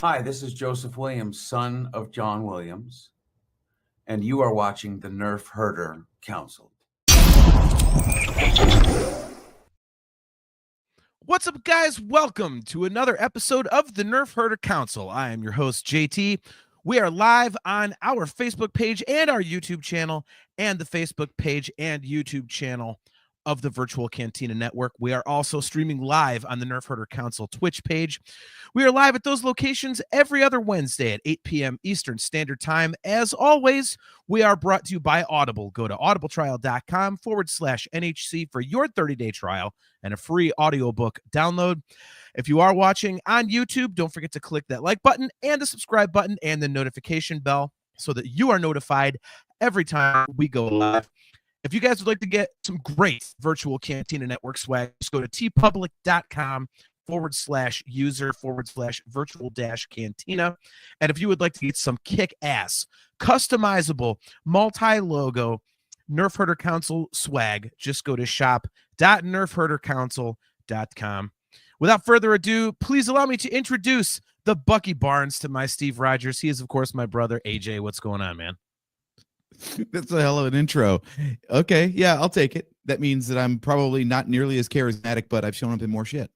Hi, this is Joseph Williams, son of John Williams, and you are watching the Nerf Herder Council. What's up, guys? Welcome to another episode of the Nerf Herder Council. I am your host, JT. We are live on our Facebook page and our YouTube channel, and the Facebook page and YouTube channel of the Virtual Cantina Network. We are also streaming live on the Nerf Herder Council Twitch page. We are live at those locations every other Wednesday at 8 p.m. Eastern Standard Time. As always, we are brought to you by Audible. Go to audibletrial.com/NHC for your 30-day trial and a free audiobook download. If you are watching on YouTube, don't forget to click that like button and the subscribe button and the notification bell so that you are notified every time we go live. If you guys would like to get some great Virtual Cantina Network swag, just go to tpublic.com/user/virtual-cantina. And if you would like to get some kick-ass, customizable, multi-logo Nerf Herder Council swag, just go to shop.nerfherdercouncil.com. Without further ado, please allow me to introduce the Bucky Barnes to my Steve Rogers. He is, of course, my brother, AJ. What's going on, man? That's a hell of an intro. Okay, yeah, I'll take it. That means that I'm probably not nearly as charismatic, but I've shown up in more shit.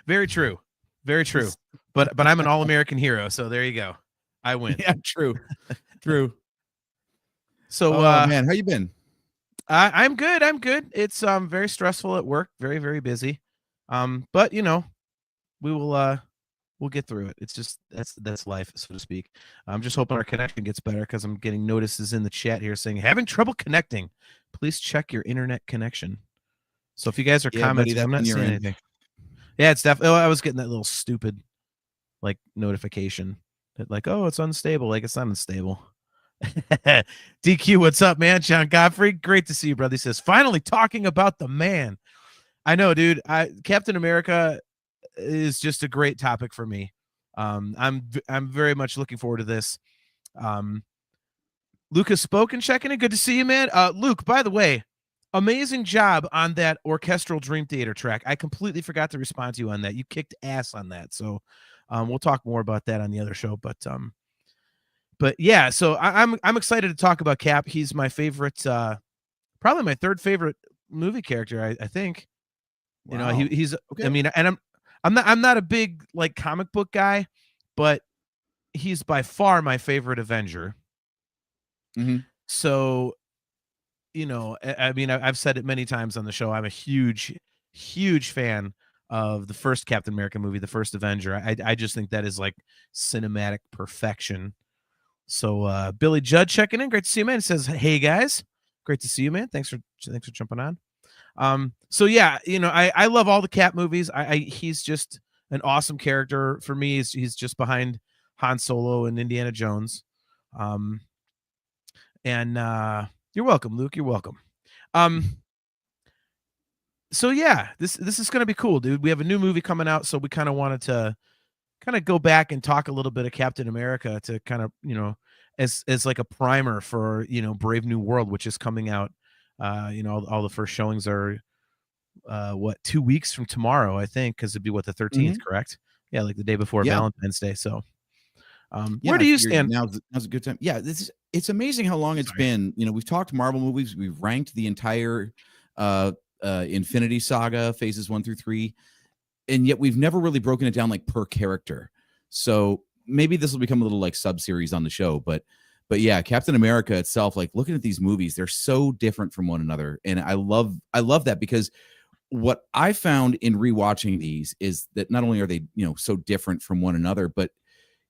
Very true. Very true. But I'm an all-American hero, so there you go. I win. Yeah, true. True. So man, how you been? I'm good. I'm good. It's very stressful at work, very, very busy. But you know, we'll get through it. It's just that's life, so to speak. I'm just hoping our connection gets better because I'm getting notices in the chat here saying having trouble connecting. Please check your internet connection. So if you guys are commenting, I'm not seeing anything. Yeah, it's definitely. Oh, I was getting that little stupid like notification that like, oh, it's unstable. Like it's not unstable. DQ, what's up, man? John Godfrey, great to see you, brother. He says finally talking about the man. I know, dude. Captain America is just a great topic for me. I'm very much looking forward to this. Lucas Spoken checking in. Good to see you, man. Luke, by the way, amazing job on that orchestral Dream Theater track. I completely forgot to respond to you on that. You kicked ass on that. So we'll talk more about that on the other show. But yeah, so I'm excited to talk about Cap. He's my favorite, probably my third favorite movie character. I think. Wow. You know, he's. Okay. I mean, and I'm not a big like comic book guy, but he's by far my favorite Avenger. Mm-hmm. So, you know, I mean, I've said it many times on the show. I'm a huge fan of the first Captain America movie, the first Avenger. I just think that is like cinematic perfection. So Billy Judd checking in. Great to see you, man. He says, hey guys, great to see you, man. Thanks for jumping on. So yeah, you know, I love all the Cap movies. He's just an awesome character for me. He's just behind Han Solo and Indiana Jones. And you're welcome, Luke. You're welcome. So yeah, this is gonna be cool, dude. We have a new movie coming out, so we kind of wanted to kind of go back and talk a little bit of Captain America to kind of, you know, as like a primer for, you know, Brave New World, which is coming out. You know, all the first showings are 2 weeks from tomorrow, I think, because it'd be the 13th, correct? Yeah, like the day before Valentine's Day. So where do you stand? Now's a good time. Yeah, it's amazing how long it's been. You know, we've talked Marvel movies, we've ranked the entire Infinity Saga phases 1 through 3, and yet we've never really broken it down like per character. So maybe this will become a little like sub-series on the show, but yeah, Captain America itself, like looking at these movies, they're so different from one another. And I love that, because what I found in rewatching these is that not only are they, you know, so different from one another, but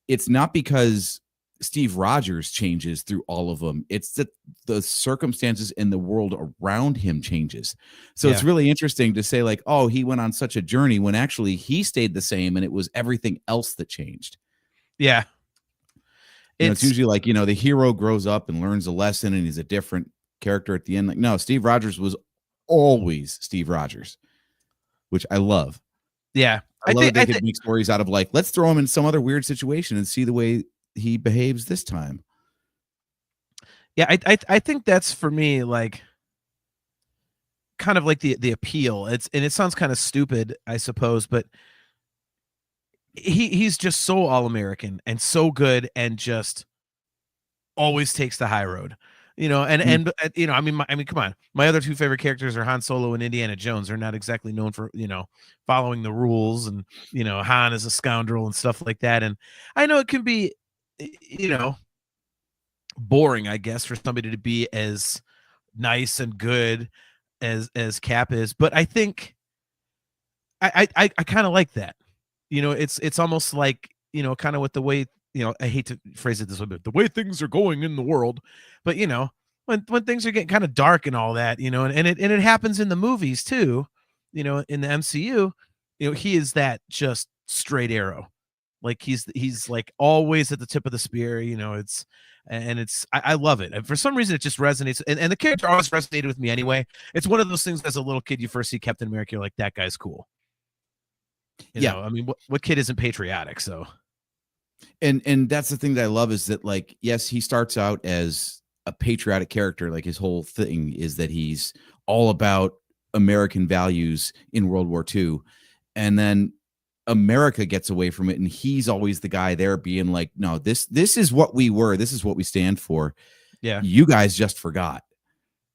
it's not because Steve Rogers changes through all of them. It's that the circumstances in the world around him changes. So it's really interesting to say like, oh, he went on such a journey when actually he stayed the same and it was everything else that changed. Yeah. It's usually like, you know, the hero grows up and learns a lesson and he's a different character at the end. Like, no, Steve Rogers was always Steve Rogers, which I love. Yeah. I love that they could make stories out of like, let's throw him in some other weird situation and see the way he behaves this time. Yeah, I think that's for me like kind of like the appeal. It sounds kind of stupid, I suppose, but he's just so all-American and so good and just always takes the high road. You know, I mean, come on. My other two favorite characters are Han Solo and Indiana Jones. They're not exactly known for, following the rules, and Han is a scoundrel and stuff like that. And I know it can be, you know, boring, I guess, for somebody to be as nice and good as Cap is, but I think I kind of like that. It's almost like, kind of with the way, I hate to phrase it this way, but the way things are going in the world. But when things are getting kind of dark and all that, and it happens in the movies too, in the MCU, he is that just straight arrow. Like he's like always at the tip of the spear, I love it. And for some reason it just resonates. And the character always resonated with me anyway. It's one of those things as a little kid, you first see Captain America, you're like, that guy's cool. I mean, what kid isn't patriotic? So and that's the thing that I love is that, like, yes, he starts out as a patriotic character. Like his whole thing is that he's all about American values in World War II. And then America gets away from it, and he's always the guy there being like, no, this is what we were, this is what we stand for. Yeah, you guys just forgot.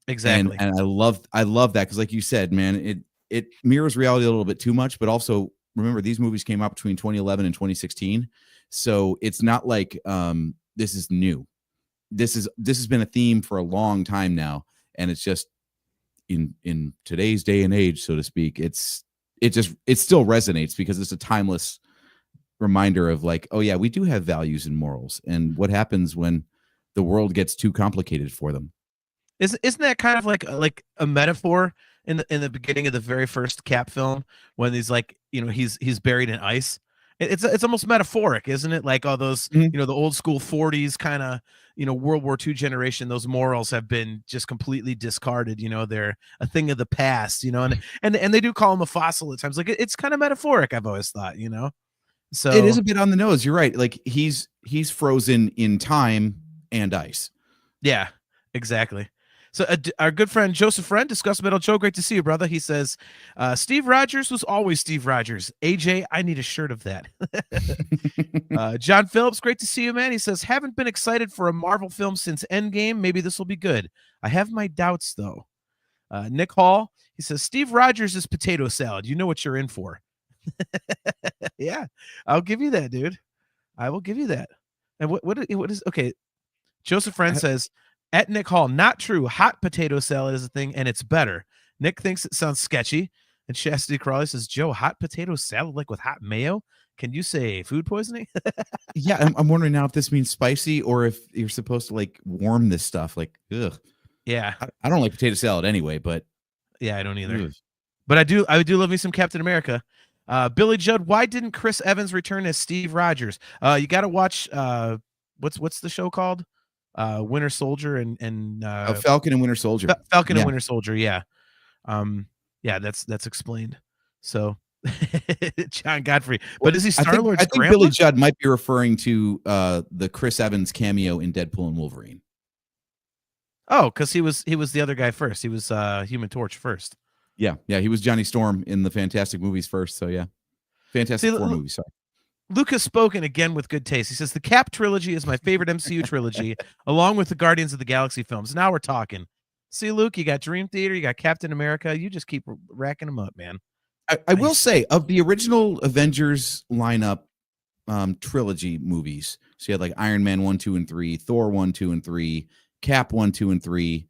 Exactly. And I love that, because like you said, man, it mirrors reality a little bit too much. But also remember, these movies came out between 2011 and 2016, so it's not like this is new. This has been a theme for a long time now, and it's just in today's day and age, so to speak, it still resonates because it's a timeless reminder of like, oh yeah, we do have values and morals, and what happens when the world gets too complicated for them. Isn't that kind of like a metaphor in the beginning of the very first Cap film, when he's like, he's buried in ice? It's almost metaphoric, isn't it? Like all those, the old school 40s kind of, World War II generation, those morals have been just completely discarded. They're a thing of the past, and they do call him a fossil at times. Like it's kind of metaphoric, I've always thought, So it is a bit on the nose. You're right. Like he's frozen in time and ice. Yeah, exactly. So our good friend Joseph Friend, Discuss Metal Joe, great to see you, brother. He says, Steve Rogers was always Steve Rogers. AJ, I need a shirt of that. John Phillips, great to see you, man. He says, haven't been excited for a Marvel film since Endgame. Maybe this will be good. I have my doubts, though. Nick Hall, he says, Steve Rogers is potato salad. You know what you're in for. Yeah, I'll give you that, dude. I will give you that. And what is, okay, Joseph Friend says, at Nick Hall, not true. Hot potato salad is a thing, and it's better. Nick thinks it sounds sketchy. And Chastity Crawley says, Joe, hot potato salad like with hot mayo? Can you say food poisoning? Yeah, I'm wondering now if this means spicy or if you're supposed to like warm this stuff. Like, ugh. Yeah. I don't like potato salad anyway, but yeah, I don't either. Ugh. But I do love me some Captain America. Billy Judd, why didn't Chris Evans return as Steve Rogers? You got to watch what's the show called? Winter Soldier and Falcon and Winter Soldier. Falcon and Winter Soldier, yeah. Yeah, that's explained. So John Godfrey. But is he Star-Lord's I think grandpa? Billy Judd might be referring to the Chris Evans cameo in Deadpool and Wolverine. Oh, because he was the other guy first. He was Human Torch first. Yeah, he was Johnny Storm in the Fantastic movies first. So yeah, Fantastic Four movies. Sorry. Lucas spoken again with good taste. He says the Cap trilogy is my favorite MCU trilogy, along with the Guardians of the Galaxy films. Now we're talking. See, Luke, you got Dream Theater, you got Captain America. You just keep racking them up, man. I will say, of the original Avengers lineup trilogy movies, so you had like Iron Man 1, 2, and 3, Thor 1, 2, and 3, Cap 1, 2, and 3.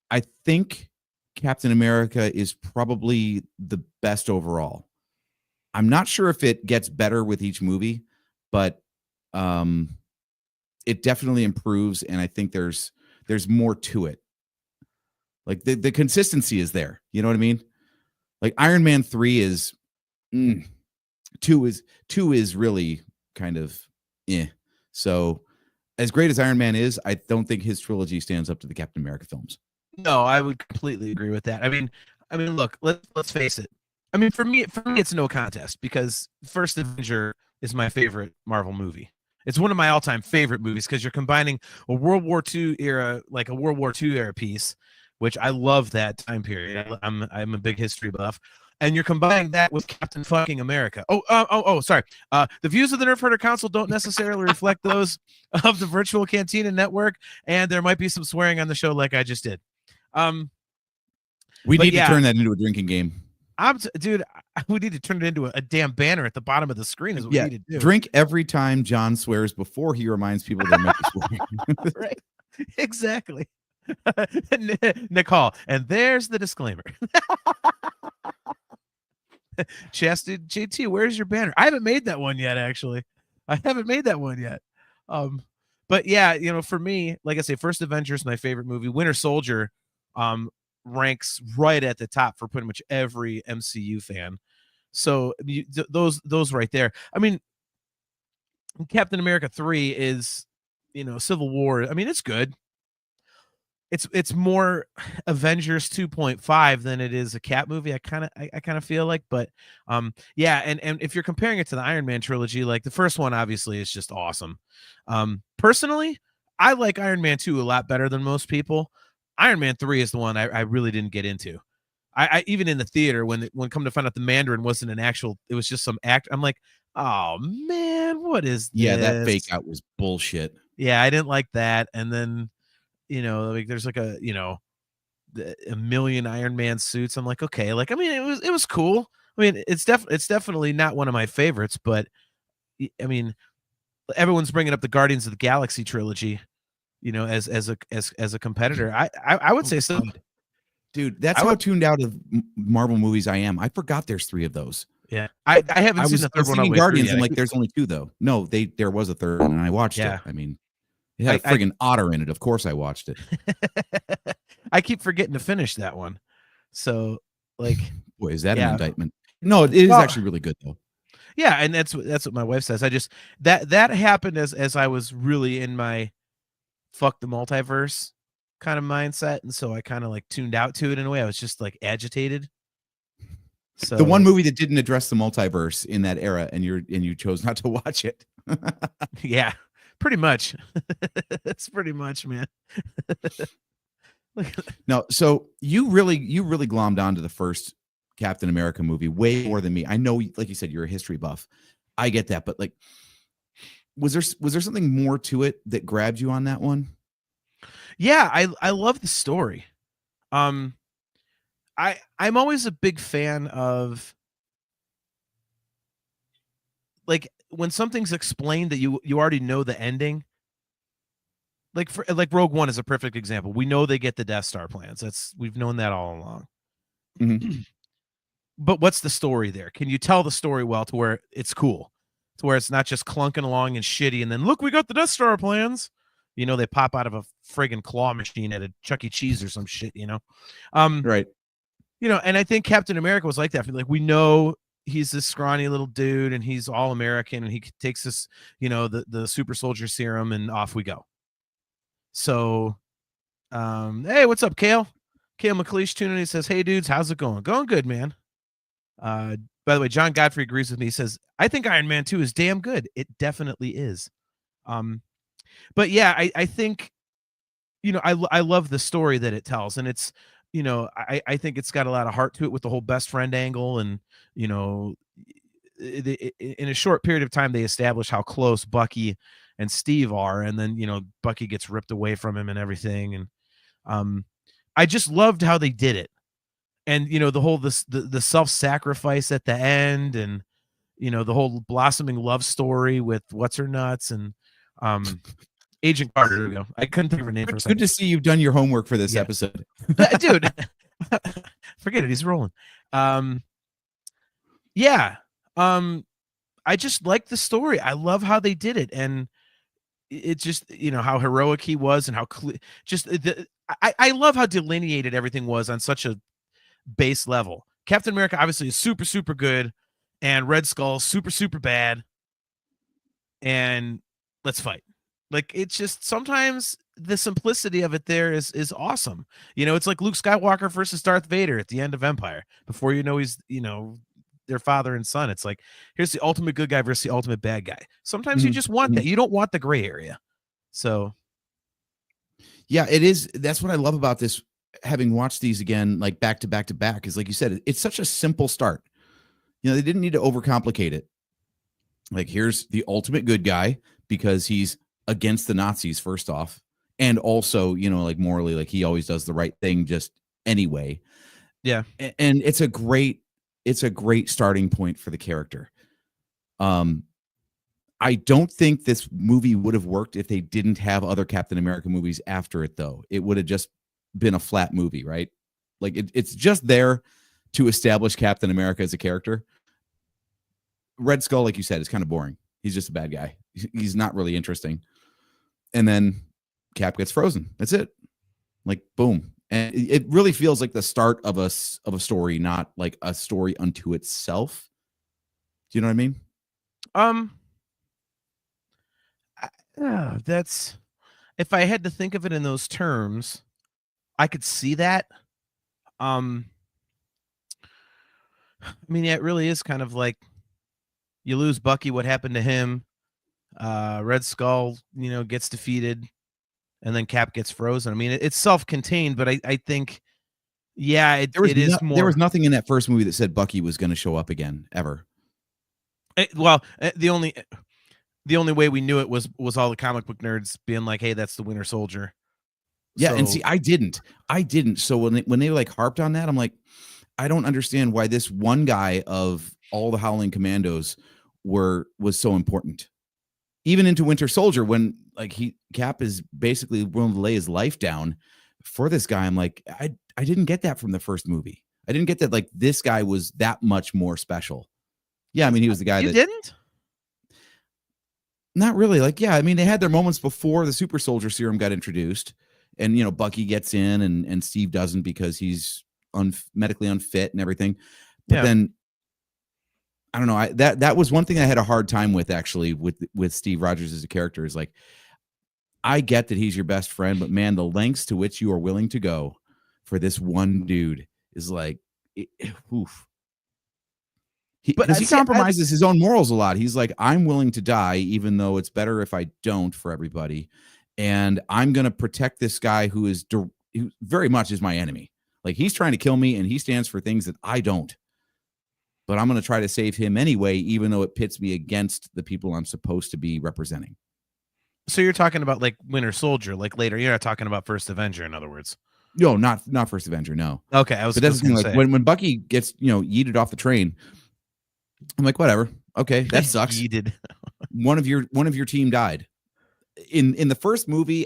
I think Captain America is probably the best overall. I'm not sure if it gets better with each movie, but it definitely improves, and I think there's more to it. Like the consistency is there. You know what I mean? Like Iron Man 3 is 2 is really kind of So as great as Iron Man is, I don't think his trilogy stands up to the Captain America films. No, I would completely agree with that. I mean, look, let's face it. I mean, for me, it's no contest because First Avenger is my favorite Marvel movie. It's one of my all-time favorite movies because you're combining a World War II era, like a World War II era piece, which I love that time period. I'm a big history buff. And you're combining that with Captain Fucking America. Sorry. The views of the Nerf Herder Council don't necessarily reflect those of the Virtual Cantina Network, and there might be some swearing on the show like I just did. We need to turn that into a drinking game. Dude, we need to turn it into a damn banner at the bottom of the screen is what we need to do. Drink every time John swears before he reminds people they might be swearing. Right. Exactly. Nicole, and there's the disclaimer. Chastity JT, where's your banner? I haven't made that one yet, actually. But yeah, you know, for me, like I say, First Avengers, my favorite movie. Winter Soldier ranks right at the top for pretty much every MCU fan. So those right there. I mean, Captain America 3 is, you know, Civil War. I mean, it's good. It's more Avengers 2.5 than it is a Cap movie. I kind of feel like, but yeah, and if you're comparing it to the Iron Man trilogy, like the first one obviously is just awesome. Personally, I like Iron Man 2 a lot better than most people. Iron Man 3 is the one I really didn't get into. I even in the theater when come to find out the Mandarin wasn't an actual, it was just some act. I'm like, oh man, what is this? Yeah, that fake out was bullshit. Yeah, I didn't like that. And then, you know, like there's like a million Iron Man suits. I'm like, okay, like I mean, it was cool. I mean, it's definitely not one of my favorites, but I mean, everyone's bringing up the Guardians of the Galaxy trilogy, you know, as a competitor. I would say so. Dude, that's how tuned out of Marvel movies I am. I forgot there's 3 of those. Yeah, I haven't seen the third one. Guardians. I'm like, there's only 2 though. No, there was a third one, and I watched it. I mean, it had a friggin' otter in it. Of course, I watched it. I keep forgetting to finish that one. So, like, boy, is that an indictment? No, it is actually really good though. Yeah, and that's what my wife says. I just that happened as I was really in my fuck the multiverse kind of mindset, and so I kind of like tuned out to it in a way. I was just like agitated. So the one movie that didn't address the multiverse in that era, and you chose not to watch it. Yeah, pretty much. That's pretty much, man. No, so you really glommed onto the first Captain America movie way more than me. I know, like you said, you're a history buff. I get that, but like, was there something more to it that grabbed you on that one? Yeah, I love the story. I'm always a big fan of like when something's explained that you already know the ending. Like Rogue One is a perfect example. We know they get the Death Star plans. We've known that all along. Mm-hmm. But what's the story there? Can you tell the story well to where it's cool, to where it's not just clunking along and shitty? And then look, we got the Death Star plans. You know, they pop out of a friggin' claw machine at a Chuck E. Cheese or some shit. You know, right? You know, and I think Captain America was like that. Like we know he's this scrawny little dude, and he's all American, and he takes this, you know, the super soldier serum, and off we go. So, hey, what's up, Kale? Kale McLeish tuning in. He says, "Hey, dudes, how's it going? Going good, man." By the way, John Godfrey agrees with me. He says, "I think Iron Man 2 is damn good. It definitely is." But yeah, I think, you know, I love the story that it tells, and it's, you know, I think it's got a lot of heart to it with the whole best friend angle, and you know, in a short period of time they establish how close Bucky and Steve are, and then, you know, Bucky gets ripped away from him and everything, and I just loved how they did it, and you know, the whole the self-sacrifice at the end, and you know, the whole blossoming love story with what's her nuts and Agent Carter. There we go. I couldn't think of her name. It's good to see you've done your homework for this episode, dude. Forget it. He's rolling. Yeah. I just like the story. I love how they did it, and it just, you know, how heroic he was, and how I love how delineated everything was on such a base level. Captain America obviously is super, super good, and Red Skull super, super bad. And let's fight. Like, it's just sometimes the simplicity of it there is awesome. You know, it's like Luke Skywalker versus Darth Vader at the end of Empire. Before you know he's, you know, their father and son. It's like, here's the ultimate good guy versus the ultimate bad guy. Sometimes you just want that. You don't want the gray area. So yeah, it is. That's what I love about this. having watched these again, like back to back to back, is like you said, it's such a simple start. They didn't need to overcomplicate it. Like, here's the ultimate good guy because he's against the Nazis, first off. And also, like morally, like he always does the right thing just anyway. Yeah. And it's a great starting point for the character. I don't think this movie would have worked if they didn't have other Captain America movies after it, though. It would have just been a flat movie, right? Like it's just there to establish Captain America as a character. Red Skull, like you said, is kind of boring. He's just a bad guy. He's not really interesting. And then Cap gets frozen. That's it. Like, boom. And it really feels like the start of a story, not like a story unto itself. Do you know what I mean? That's, if I had to think of it in those terms, I could see that. I mean, yeah, it really is kind of like you lose Bucky, what happened to him? Red Skull, gets defeated, and then Cap gets frozen. I mean, it's self-contained, but I think, yeah, it is more. There was nothing in that first movie that said Bucky was going to show up again, ever. The only way we knew it was all the comic book nerds being like, "Hey, that's the Winter Soldier." Yeah, and see, I didn't. So when they like harped on that, I'm like, I don't understand why this one guy of all the Howling Commandos was so important. Even into Winter Soldier, when like Cap is basically willing to lay his life down for this guy, I'm like, I didn't get that from the first movie. I didn't get that like this guy was that much more special. Yeah, I mean, he was the guy you didn't. Not really. Like, yeah, I mean, they had their moments before the super soldier serum got introduced, and Bucky gets in and Steve doesn't because he's medically unfit and everything. But then I don't know. That was one thing I had a hard time with, actually, with Steve Rogers as a character. Is like, I get that he's your best friend, but man, the lengths to which you are willing to go for this one dude is like, oof. Because he compromises his own morals a lot. He's like, I'm willing to die, even though it's better if I don't for everybody. And I'm going to protect this guy who very much is my enemy. Like, he's trying to kill me and he stands for things that I don't. But I'm going to try to save him anyway, even though it pits me against the people I'm supposed to be representing. So you're talking about like Winter Soldier, like later. You're not talking about First Avenger, in other words. No, not First Avenger. No. Okay, But that's like when Bucky gets yeeted off the train. I'm like, whatever. Okay, that sucks. Yeeted. one of your team died. In the first movie,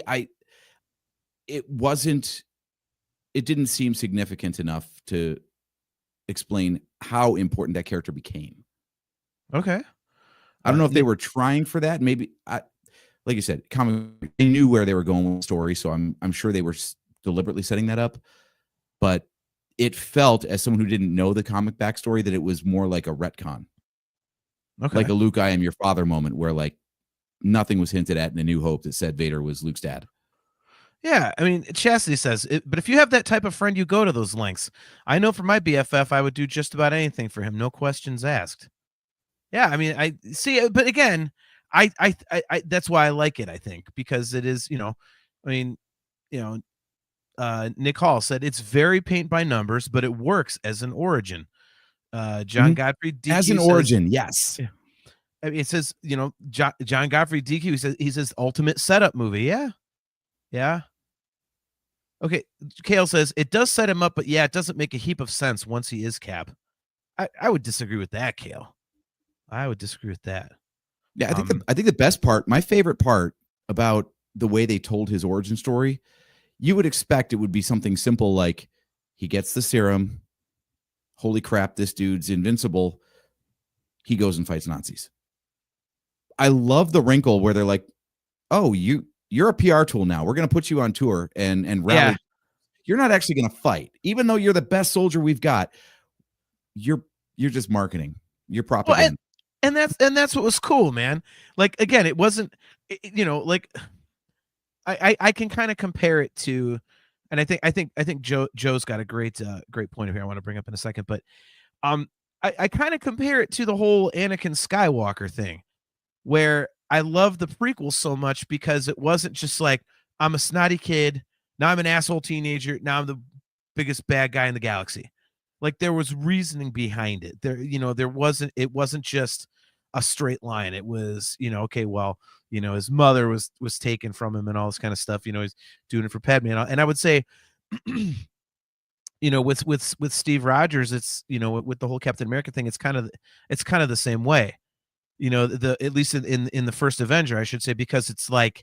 it didn't seem significant enough to explain how important that character became. Okay. I don't know if they were trying for that. Maybe like you said, they knew where they were going with the story, so I'm sure they were deliberately setting that up. But it felt, as someone who didn't know the comic backstory, that it was more like a retcon. Okay. Like a Luke, I am your father moment, where like nothing was hinted at in A New Hope that said Vader was Luke's dad. Yeah, I mean, Chastity says, but if you have that type of friend, you go to those lengths. I know for my BFF, I would do just about anything for him, no questions asked. Yeah, I mean, I see, but again, I that's why I like it. I think because it is, Nick Hall said it's very paint by numbers, but it works as an origin. John Godfrey DQ as an origin, yes. I mean, it says, John Godfrey DQ. He says ultimate setup movie. Yeah. Okay. Kale says it does set him up, but yeah, it doesn't make a heap of sense once he is Cap. I would disagree with that, Kale. I would disagree with that. Yeah, I think the best part, my favorite part about the way they told his origin story, you would expect it would be something simple like he gets the serum. Holy crap, this dude's invincible. He goes and fights Nazis. I love the wrinkle where they're like, oh, you're a PR tool now. We're going to put you on tour and rally. Yeah. You're not actually going to fight. Even though you're the best soldier we've got, you're just marketing. You're propaganda. Well, and that's what was cool, man. Like, again, it wasn't, like I can kind of compare it to, and I think Joe's got a great point here I want to bring up in a second, but I kind of compare it to the whole Anakin Skywalker thing, where I love the prequel so much because it wasn't just like, I'm a snotty kid, now I'm an asshole teenager, now I'm the biggest bad guy in the galaxy. Like there was reasoning behind it. It wasn't just a straight line. It was, okay, well, his mother was taken from him and all this kind of stuff. He's doing it for Padme. And I would say, with Steve Rogers, it's, with the whole Captain America thing, it's kind of the same way. At least in the first Avenger, I should say, because it's like,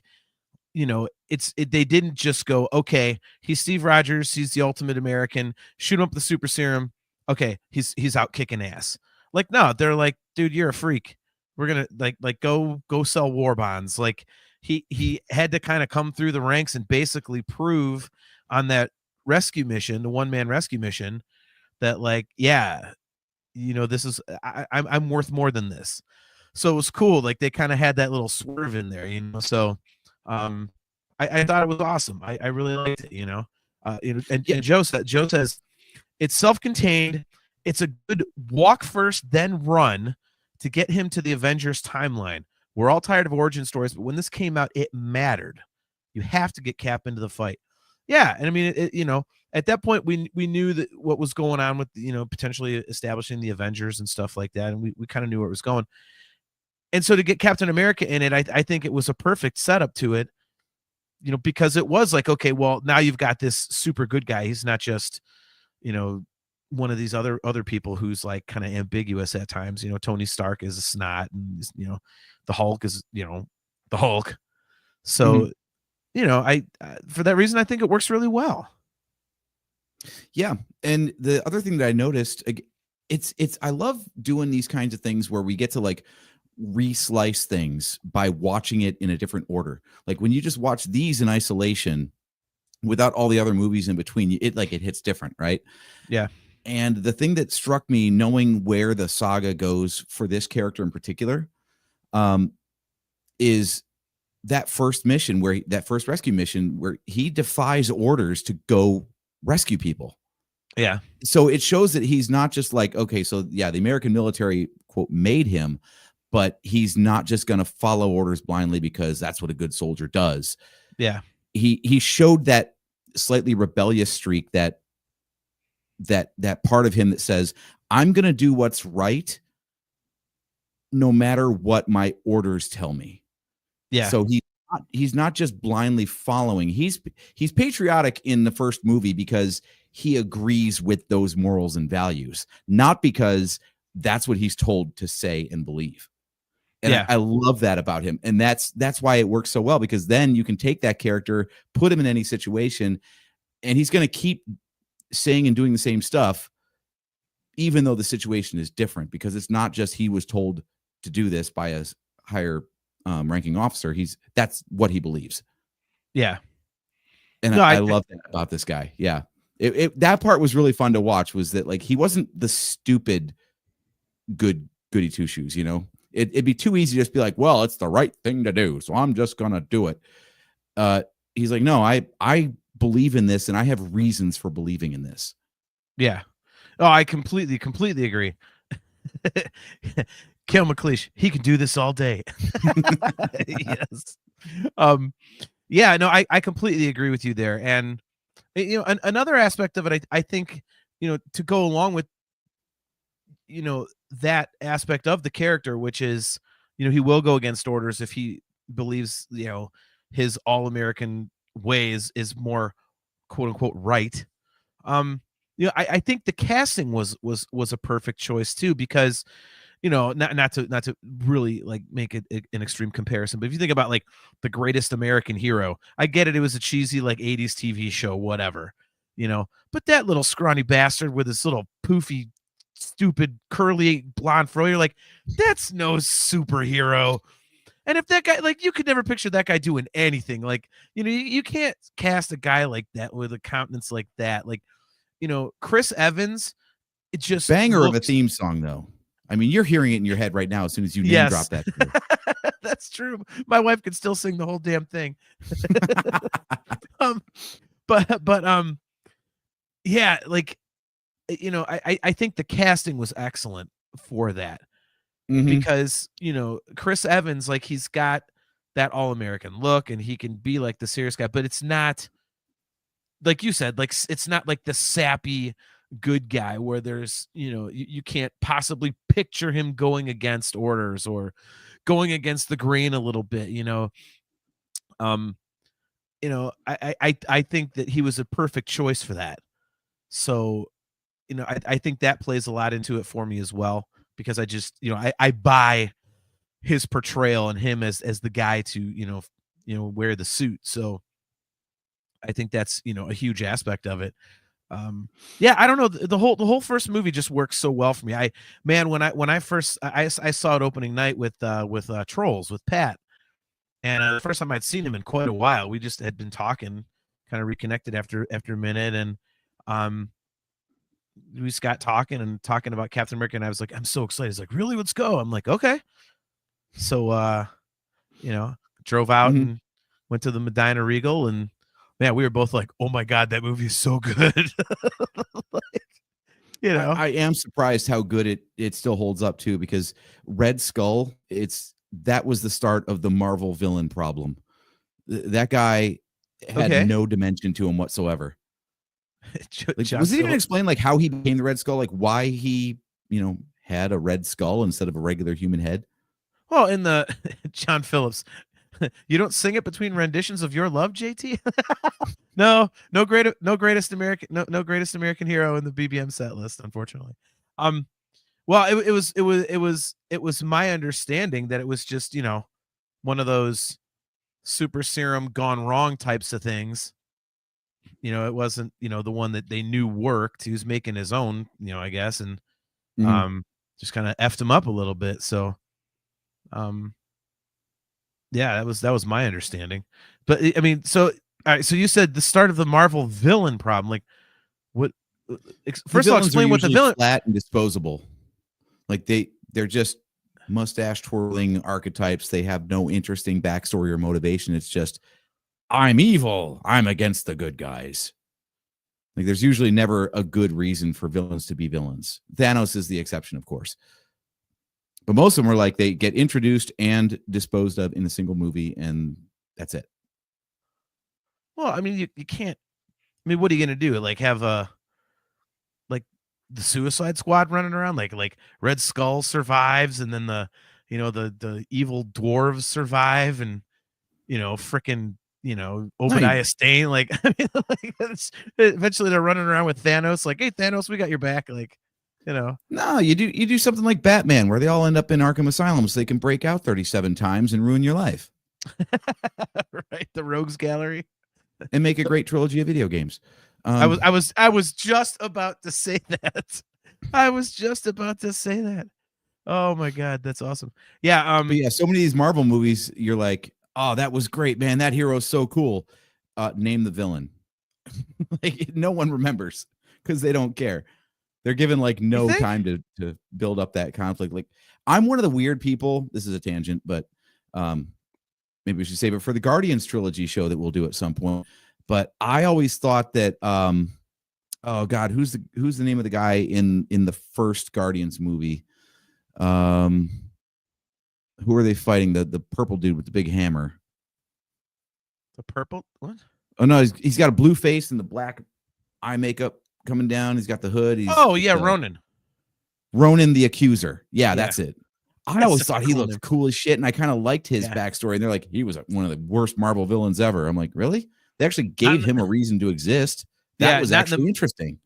they didn't just go, okay, he's Steve Rogers, he's the ultimate American, shoot him up with the super serum, okay, he's out kicking ass. Like, no, they're like, dude, you're a freak. We're gonna like go sell war bonds. Like he had to kind of come through the ranks and basically prove on that rescue mission, the one-man rescue mission, that like, yeah, this is I'm worth more than this. So it was cool. Like they kind of had that little swerve in there, So I thought it was awesome. I really liked it, and Joe says it's self-contained. It's a good walk first, then run to get him to the Avengers timeline. We're all tired of origin stories, but when this came out, it mattered. You have to get Cap into the fight. Yeah, and I mean, at that point, we knew that what was going on with, potentially establishing the Avengers and stuff like that, and we kind of knew where it was going. And so to get Captain America in it, I think it was a perfect setup to it, because it was like, okay, well, now you've got this super good guy. He's not just, one of these other people who's like kind of ambiguous at times. Tony Stark is a snot, and the Hulk is, the Hulk. So, I for that reason, I think it works really well. Yeah, and the other thing that I noticed, I love doing these kinds of things where we get to like reslice things by watching it in a different order. Like when you just watch these in isolation without all the other movies in between, it hits different, right? Yeah. And the thing that struck me, knowing where the saga goes for this character in particular, is that first mission that first rescue mission where he defies orders to go rescue people. Yeah. So it shows that he's not just like, okay, so yeah, the American military, quote, made him, but he's not just going to follow orders blindly because that's what a good soldier does. Yeah. He showed that slightly rebellious streak, that part of him that says, I'm going to do what's right no matter what my orders tell me. Yeah. So he's not just blindly following. He's patriotic in the first movie because he agrees with those morals and values, not because that's what he's told to say and believe. And yeah. I love that about him. And that's why it works so well, because then you can take that character, put him in any situation, and he's going to keep saying and doing the same stuff, even though the situation is different, because it's not just he was told to do this by a higher ranking officer. That's what he believes. Yeah. And I love that about this guy. Yeah. That part was really fun to watch, was that like, he wasn't the stupid goody two shoes, it'd be too easy to just be like, well, it's the right thing to do, so I'm just going to do it. He's like, no, I believe in this, and I have reasons for believing in this. Yeah. Oh, I completely agree. Kill McLeish. He can do this all day. Yes. Yeah, no, I completely agree with you there. And, another aspect of it, I think, to go along with, that aspect of the character, which is, he will go against orders if he believes, his all-American ways is more quote unquote right. I think the casting was a perfect choice too, because, not to really like make it an extreme comparison, but if you think about like the Greatest American Hero, I get it. It was a cheesy like 80s TV show, whatever, but that little scrawny bastard with his little poofy, stupid, curly blonde fro, you're like, that's no superhero. And if that guy, like, you could never picture that guy doing anything. Like, you can't cast a guy like that with a countenance like that. Like, Chris Evans, it just banger of a theme song, though. I mean, you're hearing it in your head right now as soon as you name drop that. That's true. My wife could still sing the whole damn thing. But yeah, like, I think the casting was excellent for that. Mm-hmm. Because, Chris Evans, like, he's got that all-American look and he can be like the serious guy, but it's not like you said, like it's not like the sappy good guy where there's, you can't possibly picture him going against orders or going against the grain a little bit, um I think that he was a perfect choice for that. So, I think that plays a lot into it for me as well, because I just, I buy his portrayal and him as the guy to, wear the suit. So I think that's, a huge aspect of it. Yeah, I don't know. The whole first movie just works so well for me. When I first I saw it opening night with Trolls with Pat, and the first time I'd seen him in quite a while. We just had been talking, kind of reconnected after a minute, and um, we just got talking about Captain America, and I was like, I'm so excited. He's like, really? Let's go. I'm like, okay. So drove out Mhm. and went to the Medina Regal, and man, we were both like, oh my god, that movie is so good. Like, I am surprised how good it still holds up too, because Red Skull, that was the start of the Marvel villain problem. That guy had Okay. no dimension to him whatsoever. Like, John was it even Phillips. explained like how he became the Red Skull, like why he had a red skull instead of a regular human head? Well, in the John Phillips, you don't sing it between renditions of Your Love, JT? No greatest American hero in the BBM set list, unfortunately. Well, it was my understanding that it was just, one of those super serum gone wrong types of things. It wasn't, the one that they knew worked. He was making his own, I guess, and Mhm. just kind of effed him up a little bit. So, yeah, that was my understanding. But I mean, so all right, so you said the start of the Marvel villain problem. Like, what? The First of all, villains are explain what the usually villain. flat and disposable. Like they're just mustache twirling archetypes. They have no interesting backstory or motivation. It's just, I'm evil. I'm against the good guys. Like there's usually never a good reason for villains to be villains. Thanos is the exception, of course. But most of them are like they get introduced and disposed of in a single movie, and that's it. Well, I mean, you can't. I mean, what are you gonna do? Like, have like the Suicide Squad running around? Like Red Skull survives, and then the evil dwarves survive, and freaking No, you, Obadiah Stane. Like, I mean, like eventually they're running around with Thanos. Like, hey, Thanos, we got your back. Like, no, you do something like Batman, where they all end up in Arkham Asylum, so they can break out 37 times and ruin your life, right? The Rogues Gallery. and make a great trilogy of video games. I was just about to say that. I was just about to say that. Oh my god, that's awesome. Yeah. But yeah, so many of these Marvel movies, you're like, oh, that was great, man. That hero's so cool. Name the villain. Like no one remembers because they don't care. They're given like no time to build up that conflict. Like I'm one of the weird people. This is a tangent, but maybe we should save it for the Guardians trilogy show that we'll do at some point. But I always thought that oh god, who's the name of the guy in the first Guardians movie? Who are they fighting? The purple dude with the big hammer. The purple what? Oh no, he's got a blue face and the black eye makeup coming down. He's got the hood. Ronan. Ronan the Accuser. Yeah, that's it. I That's always such a thought he cool looked name. cool as shit, and I kind of liked his backstory. And they're like, he was one of the worst Marvel villains ever. I'm like, really? They actually gave him a reason to exist. That was actually interesting.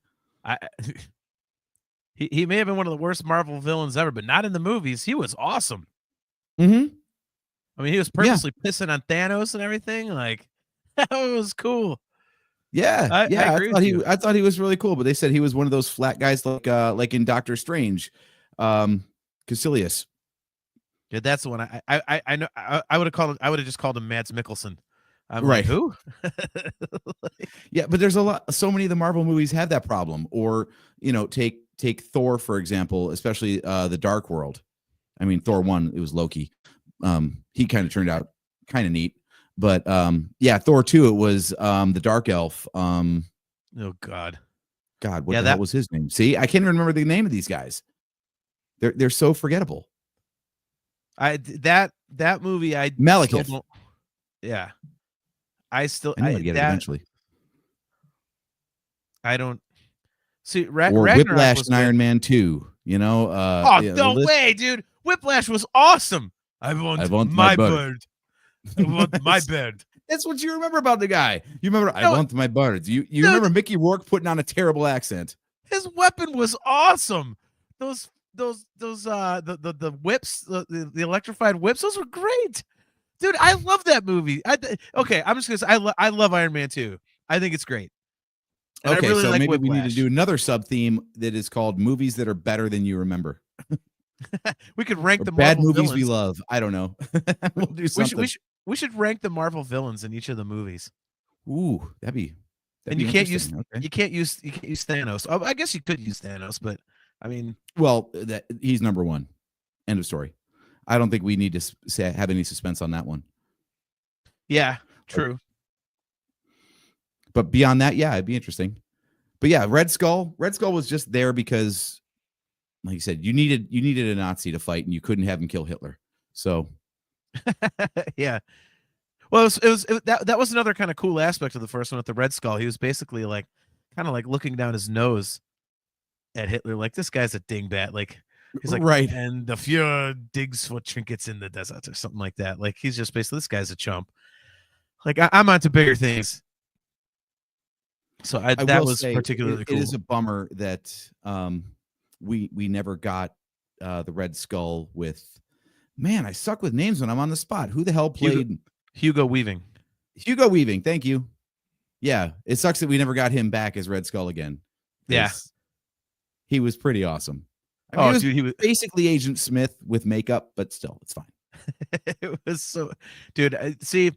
He may have been one of the worst Marvel villains ever, but not in the movies. He was awesome. Mm-hmm. I mean, he was purposely pissing on Thanos and everything. Like, that was cool. Yeah, I agree with you. I thought he was really cool, but they said he was one of those flat guys like in Doctor Strange, Caecilius. Yeah, that's the one. I know. I would have just called him Mads Mikkelsen. I'm Right. like, who? Yeah, but there's so many of the Marvel movies have that problem. Or take Thor for example, especially the Dark World. I mean, Thor 1, it was Loki. He kind of turned out kind of neat. But yeah, Thor 2, it was the Dark Elf. Oh God, what the hell was his name? See, I can't even remember the name of these guys. They're so forgettable. That movie Malekith. yeah, I know I'd get it eventually. I don't see or Ragnarok Whiplash was and good. Iron Man 2. You know, Oh, yeah, the no list- way, dude. Whiplash was awesome. I want my my bird. bird. I want my bird. That's what you remember about the guy. You remember, I No, want my birds. You dude, remember Mickey Rourke putting on a terrible accent. his weapon was awesome. The whips, the electrified whips, those were great. Dude, I love that movie. Okay, I'm just gonna say I love Iron Man 2. I think it's great. And Okay, I really so like maybe Whiplash. we need to do another sub theme that is called movies that are better than you remember. We could rank Or the bad Marvel movies villains. we love. I don't know. We'll do something. We should rank the Marvel villains in each of the movies. Ooh, that'd be And you can't use okay. you can't use Thanos. Oh, I guess you could use Thanos, but I mean, Well, he's number one. End of story. I don't think we need to have any suspense on that one. yeah, true. But beyond that, yeah, it'd be interesting. But yeah, Red Skull was just there because, like you said, you needed a Nazi to fight, and you couldn't have him kill Hitler. So Yeah. Well, that was another kind of cool aspect of the first one with the Red Skull. He was basically like kind of like looking down his nose at Hitler, like this guy's a dingbat. Like he's like, right. And the Fuhrer digs for trinkets in the desert or something like that. Like he's just basically this guy's a chump. Like I'm onto bigger things. So that was particularly cool. It is a bummer that we never got the Red Skull with. Man, I suck with names when I'm on the spot. Who the hell played Hugo Weaving? Hugo Weaving, thank you. Yeah, it sucks that we never got him back as Red Skull again. Yeah, he was pretty awesome. I mean, he was basically Agent Smith with makeup, but still, it's fine. It was so, dude. See,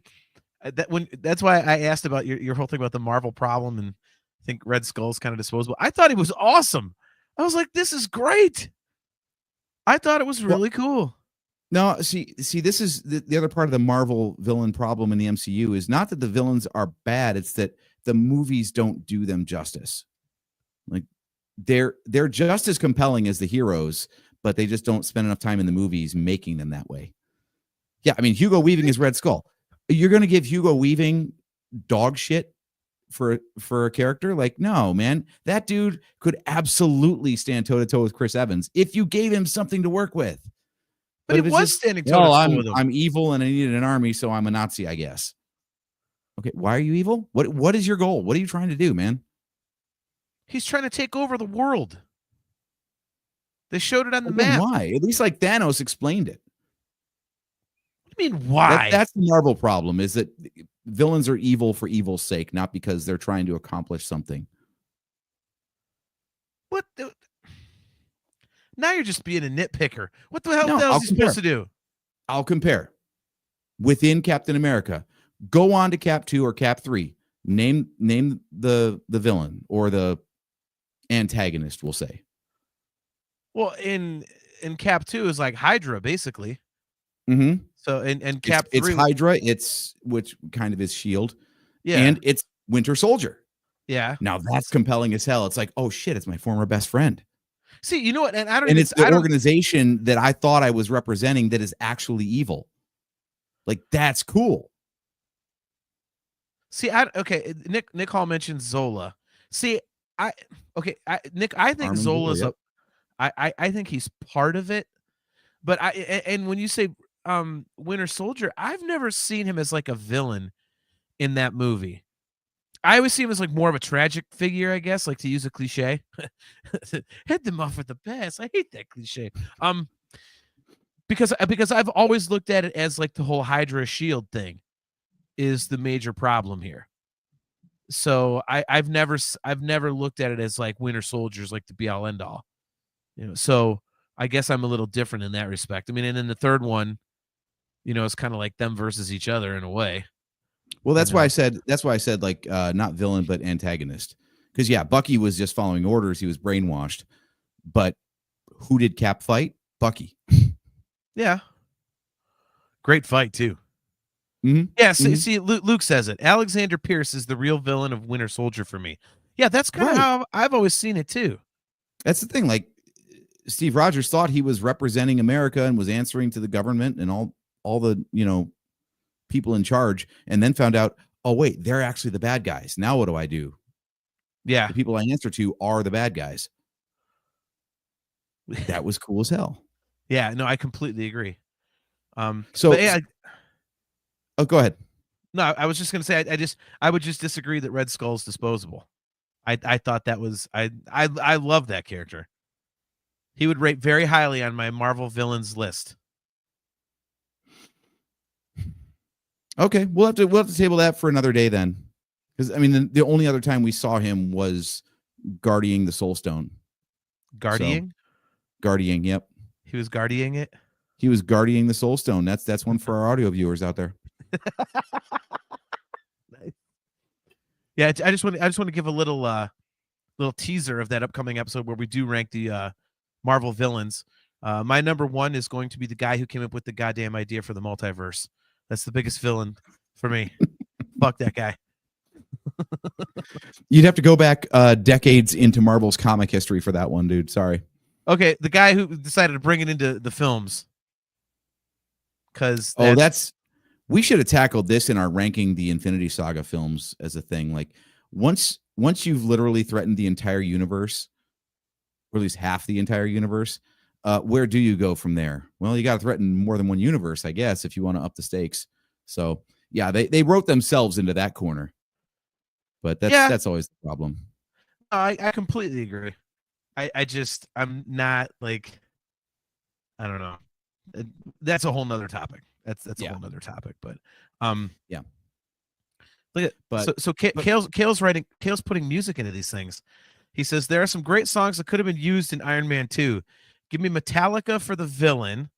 that's why I asked about your whole thing about the Marvel problem, and I think Red Skull's kind of disposable. I thought he was awesome. I was like, this is great. I thought it was really cool. No, see, this is the other part of the Marvel villain problem in the MCU is not that the villains are bad; it's that the movies don't do them justice. Like they're just as compelling as the heroes, but they just don't spend enough time in the movies making them that way. Yeah, I mean, Hugo Weaving is Red Skull. You're going to give Hugo Weaving dog shit for a character? Like, no, man, that dude could absolutely stand toe to toe with Chris Evans if you gave him something to work with. But he was standing toe to toe with him. I'm evil and I needed an army, so I'm a Nazi, I guess. Okay, why are you evil? What is your goal? What are you trying to do, man? He's trying to take over the world. They showed it on the map. Why? At least like Thanos explained it. What do you mean, why? That's the Marvel problem, is that villains are evil for evil's sake, not because they're trying to accomplish something. What? Now you're just being a nitpicker. What the hell is he supposed to do? I'll compare. Within Captain America, go on to Cap 2 or Cap 3. Name the villain or the antagonist, we'll say. Well, in Cap 2 is like Hydra, basically. Mm-hmm. So and Cap 3, it's Hydra, which kind of is Shield. Yeah. And it's Winter Soldier. Yeah. Now that's compelling as hell. It's like, oh shit, it's my former best friend. See, you know what? And it's the organization that I thought I was representing that is actually evil. Like, that's cool. See, okay, Nick Hall mentioned Zola. See, Nick, I think Zola's I think he's part of it. But and when you say Winter Soldier, I've never seen him as like a villain in that movie. I always see him as like more of a tragic figure, I guess, like to use a cliche. Hit them off at the pass. I hate that cliche. Because I've always looked at it as like the whole Hydra Shield thing is the major problem here. So I've never looked at it as like Winter Soldier's like the be all end all. You know, so I guess I'm a little different in that respect. I mean, and then the third one, you know, it's kind of like them versus each other in a way. Well, that's why I said like not villain but antagonist. Because yeah, Bucky was just following orders. He was brainwashed. But who did Cap fight? Bucky. Yeah. Great fight too. Mm-hmm. Yeah. See, Luke says it. Alexander Pierce is the real villain of Winter Soldier for me. Yeah, that's kind of how I've always seen it too. That's the thing. Like Steve Rogers thought he was representing America and was answering to the government and all the, you know, people in charge, and then found out, oh wait, they're actually the bad guys. Now what do I do? Yeah. The people I answer to are the bad guys. That was cool as hell. Yeah, no, I completely agree. So, but yeah, oh, go ahead. no, I was just gonna say I would just disagree that Red Skull's disposable. I thought that was I love that character. He would rate very highly on my Marvel villains list. Okay, we'll have to table that for another day then, because I mean the only other time we saw him was guarding the Soul Stone. Guardying? So, guardying, yep. He was guardying it. He was guardying the Soul Stone. That's one for our audio viewers out there. Yeah, I just want to give a little teaser of that upcoming episode where we do rank the Marvel villains. My number 1 is going to be the guy who came up with the goddamn idea for the multiverse. That's the biggest villain for me. Fuck that guy. You'd have to go back decades into Marvel's comic history for that one, dude. Sorry. Okay, the guy who decided to bring it into the films. Because we should have tackled this in our ranking the Infinity Saga films as a thing. Like once you've literally threatened the entire universe, or at least half the entire universe, where do you go from there? Well, you got to threaten more than one universe, I guess, if you want to up the stakes. So yeah, they wrote themselves into that corner, but that's always the problem. I completely agree. I'm not like, I don't know. That's a whole nother topic. That's a whole nother topic. But yeah. Look at Kale's putting music into these things. He says there are some great songs that could have been used in Iron Man 2. Give me Metallica for the villain.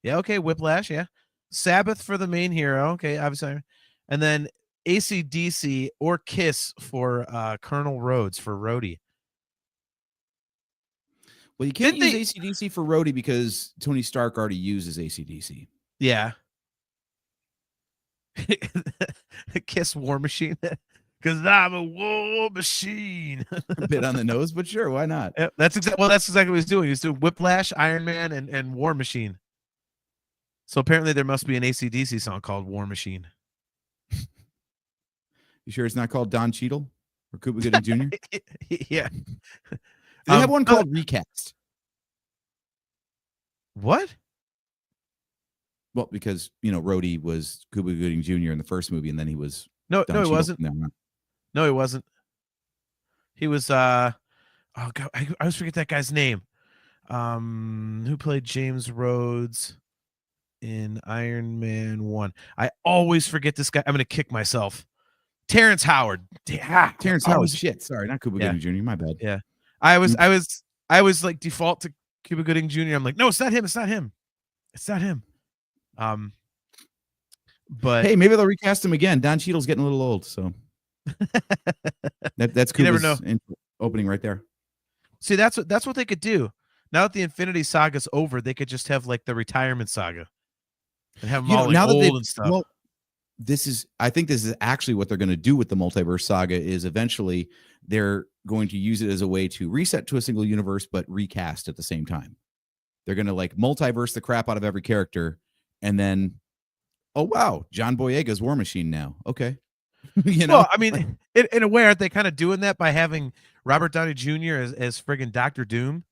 Yeah, okay, Whiplash, yeah. Sabbath for the main hero. Okay, obviously. And then AC/DC or Kiss for Colonel Rhodes for Rhodey. Well, you can't use AC/DC for Rhodey because Tony Stark already uses AC/DC. Yeah. Kiss War Machine. Because I'm a war machine. A bit on the nose, but sure, why not? Yeah, that's exactly what he's doing. He's doing Whiplash, Iron Man, and War Machine. So apparently there must be an AC/DC song called War Machine. You sure it's not called Don Cheadle or Cuba Gooding Jr.? Yeah. They have one called Recast. What? Well, because Rhodey was Cuba Gooding Jr. in the first movie, and then he was no, he wasn't. No, he wasn't. He was oh god, I always forget that guy's name. Who played James Rhodes in Iron Man 1? I always forget this guy. I'm gonna kick myself. Terrence Howard. Terrence Howard. Shit, sorry, not Cuba Gooding Jr. My bad. Yeah, I was like default to Cuba Gooding Jr. I'm like, no, it's not him. It's not him. It's not him. But hey, maybe they'll recast him again. Don Cheadle's getting a little old, so that's Cuba's opening right there. See, that's what they could do. Now that the Infinity Saga's over, they could just have like the retirement saga and have them all like old and stuff. Well, I think this is actually what they're going to do with the multiverse saga. Is eventually they're going to use it as a way to reset to a single universe, but recast at the same time. They're going to like multiverse the crap out of every character, and then, oh wow, John Boyega's War Machine now. Okay, Well, I mean, in a way, aren't they kind of doing that by having Robert Downey Jr. as friggin' Dr. Doom?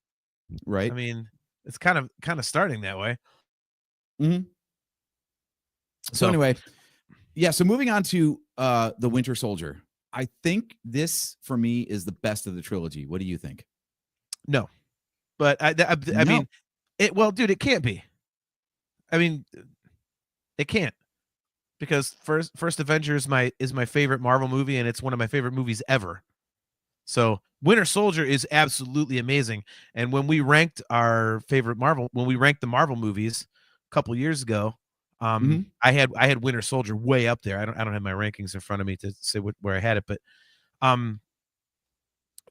Right. I mean, it's kind of starting that way. Mm-hmm. So anyway, yeah. So moving on to the Winter Soldier, I think this for me is the best of the trilogy. What do you think? No, but I mean, well, dude, it can't be. I mean, it can't, because First Avenger is my favorite Marvel movie, and it's one of my favorite movies ever. So Winter Soldier is absolutely amazing. And when we ranked the Marvel movies a couple years ago, I had Winter Soldier way up there. I don't have my rankings in front of me to say where I had it, but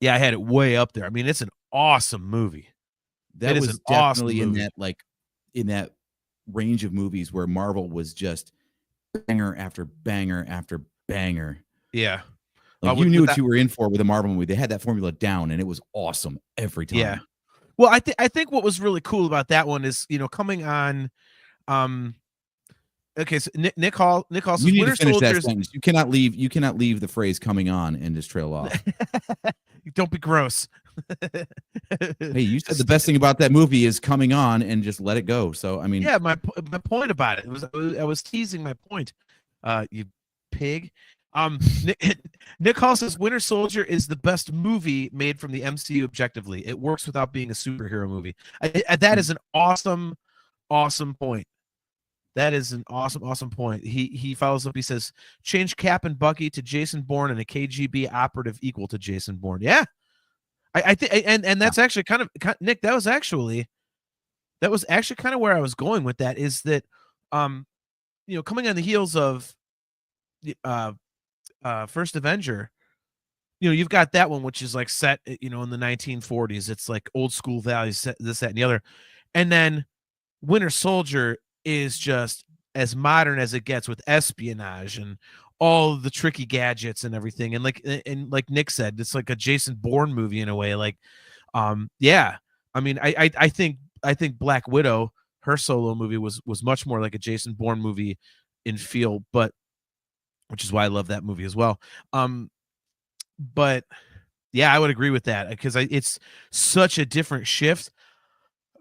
yeah, I had it way up there. I mean, it's an awesome movie. That was definitely in that range of movies where Marvel was just banger after banger after banger. Yeah. Like you knew what you were in for with a Marvel movie. They had that formula down, and it was awesome every time. Yeah. Well, I think what was really cool about that one is, coming on, okay, so Nick Hall says You need Winter to finish that Soldiers. sentence. You cannot leave the phrase "coming on" and just trail off. Don't be gross. Hey, you said the best thing about that movie is coming on and just let it go. So I mean, yeah, my point about it was I was teasing my point. You pig. Nick Hall says Winter Soldier is the best movie made from the MCU objectively. It works without being a superhero movie. That is an awesome point. That is an awesome point. He follows up. He says, change Cap and Bucky to Jason Bourne and a KGB operative equal to Jason Bourne. Yeah, I think, and that's actually kind of Nick. That was actually kind of where I was going with that. Is that, coming on the heels of, First Avenger, you've got that one which is like set, in the 1940s. It's like old school values, this, that, and the other, and then Winter Soldier is just as modern as it gets with espionage and all the tricky gadgets and everything. And like Nick said, it's like a Jason Bourne movie in a way. Like, yeah, I mean, I think Black Widow, her solo movie was much more like a Jason Bourne movie in feel, but which is why I love that movie as well. But yeah, I would agree with that because it's such a different shift,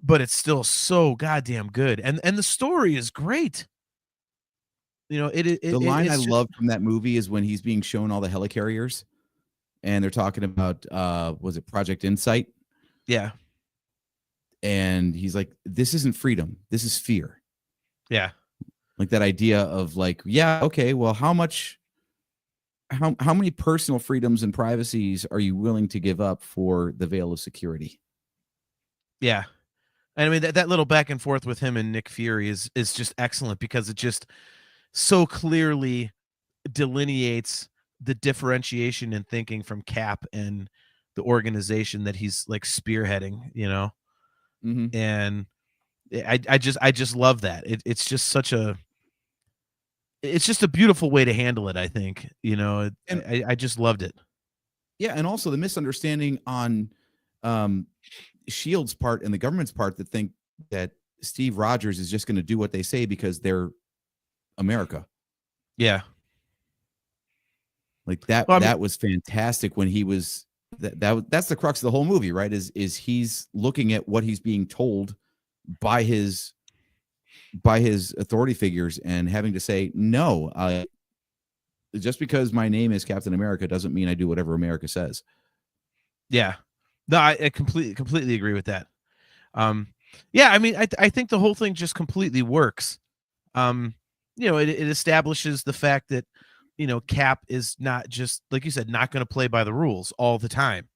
but it's still so goddamn good, and the story is great. the line I love from that movie is when he's being shown all the helicarriers, and they're talking about was it Project Insight? Yeah, and he's like, "This isn't freedom. This is fear." Yeah, like that idea of like, yeah, okay, well, how many personal freedoms and privacies are you willing to give up for the veil of security? Yeah. And I mean, that little back and forth with him and Nick Fury is just excellent because it just so clearly delineates the differentiation in thinking from Cap and the organization that he's like spearheading, Mm-hmm. And I just love that. It's just it's just a beautiful way to handle it, I think. And I just loved it. Yeah, and also the misunderstanding on Shield's part and the government's part that think that Steve Rogers is just going to do what they say because they're America. Yeah. Like that. Well, that was fantastic when he was that's the crux of the whole movie, right? Is he's looking at what he's being told by his authority figures and having to say, no, just because my name is Captain America doesn't mean I do whatever America says. Yeah. No, I completely agree with that. Yeah, I mean, I think the whole thing just completely works. It establishes the fact that, Cap is not just, like you said, not going to play by the rules all the time.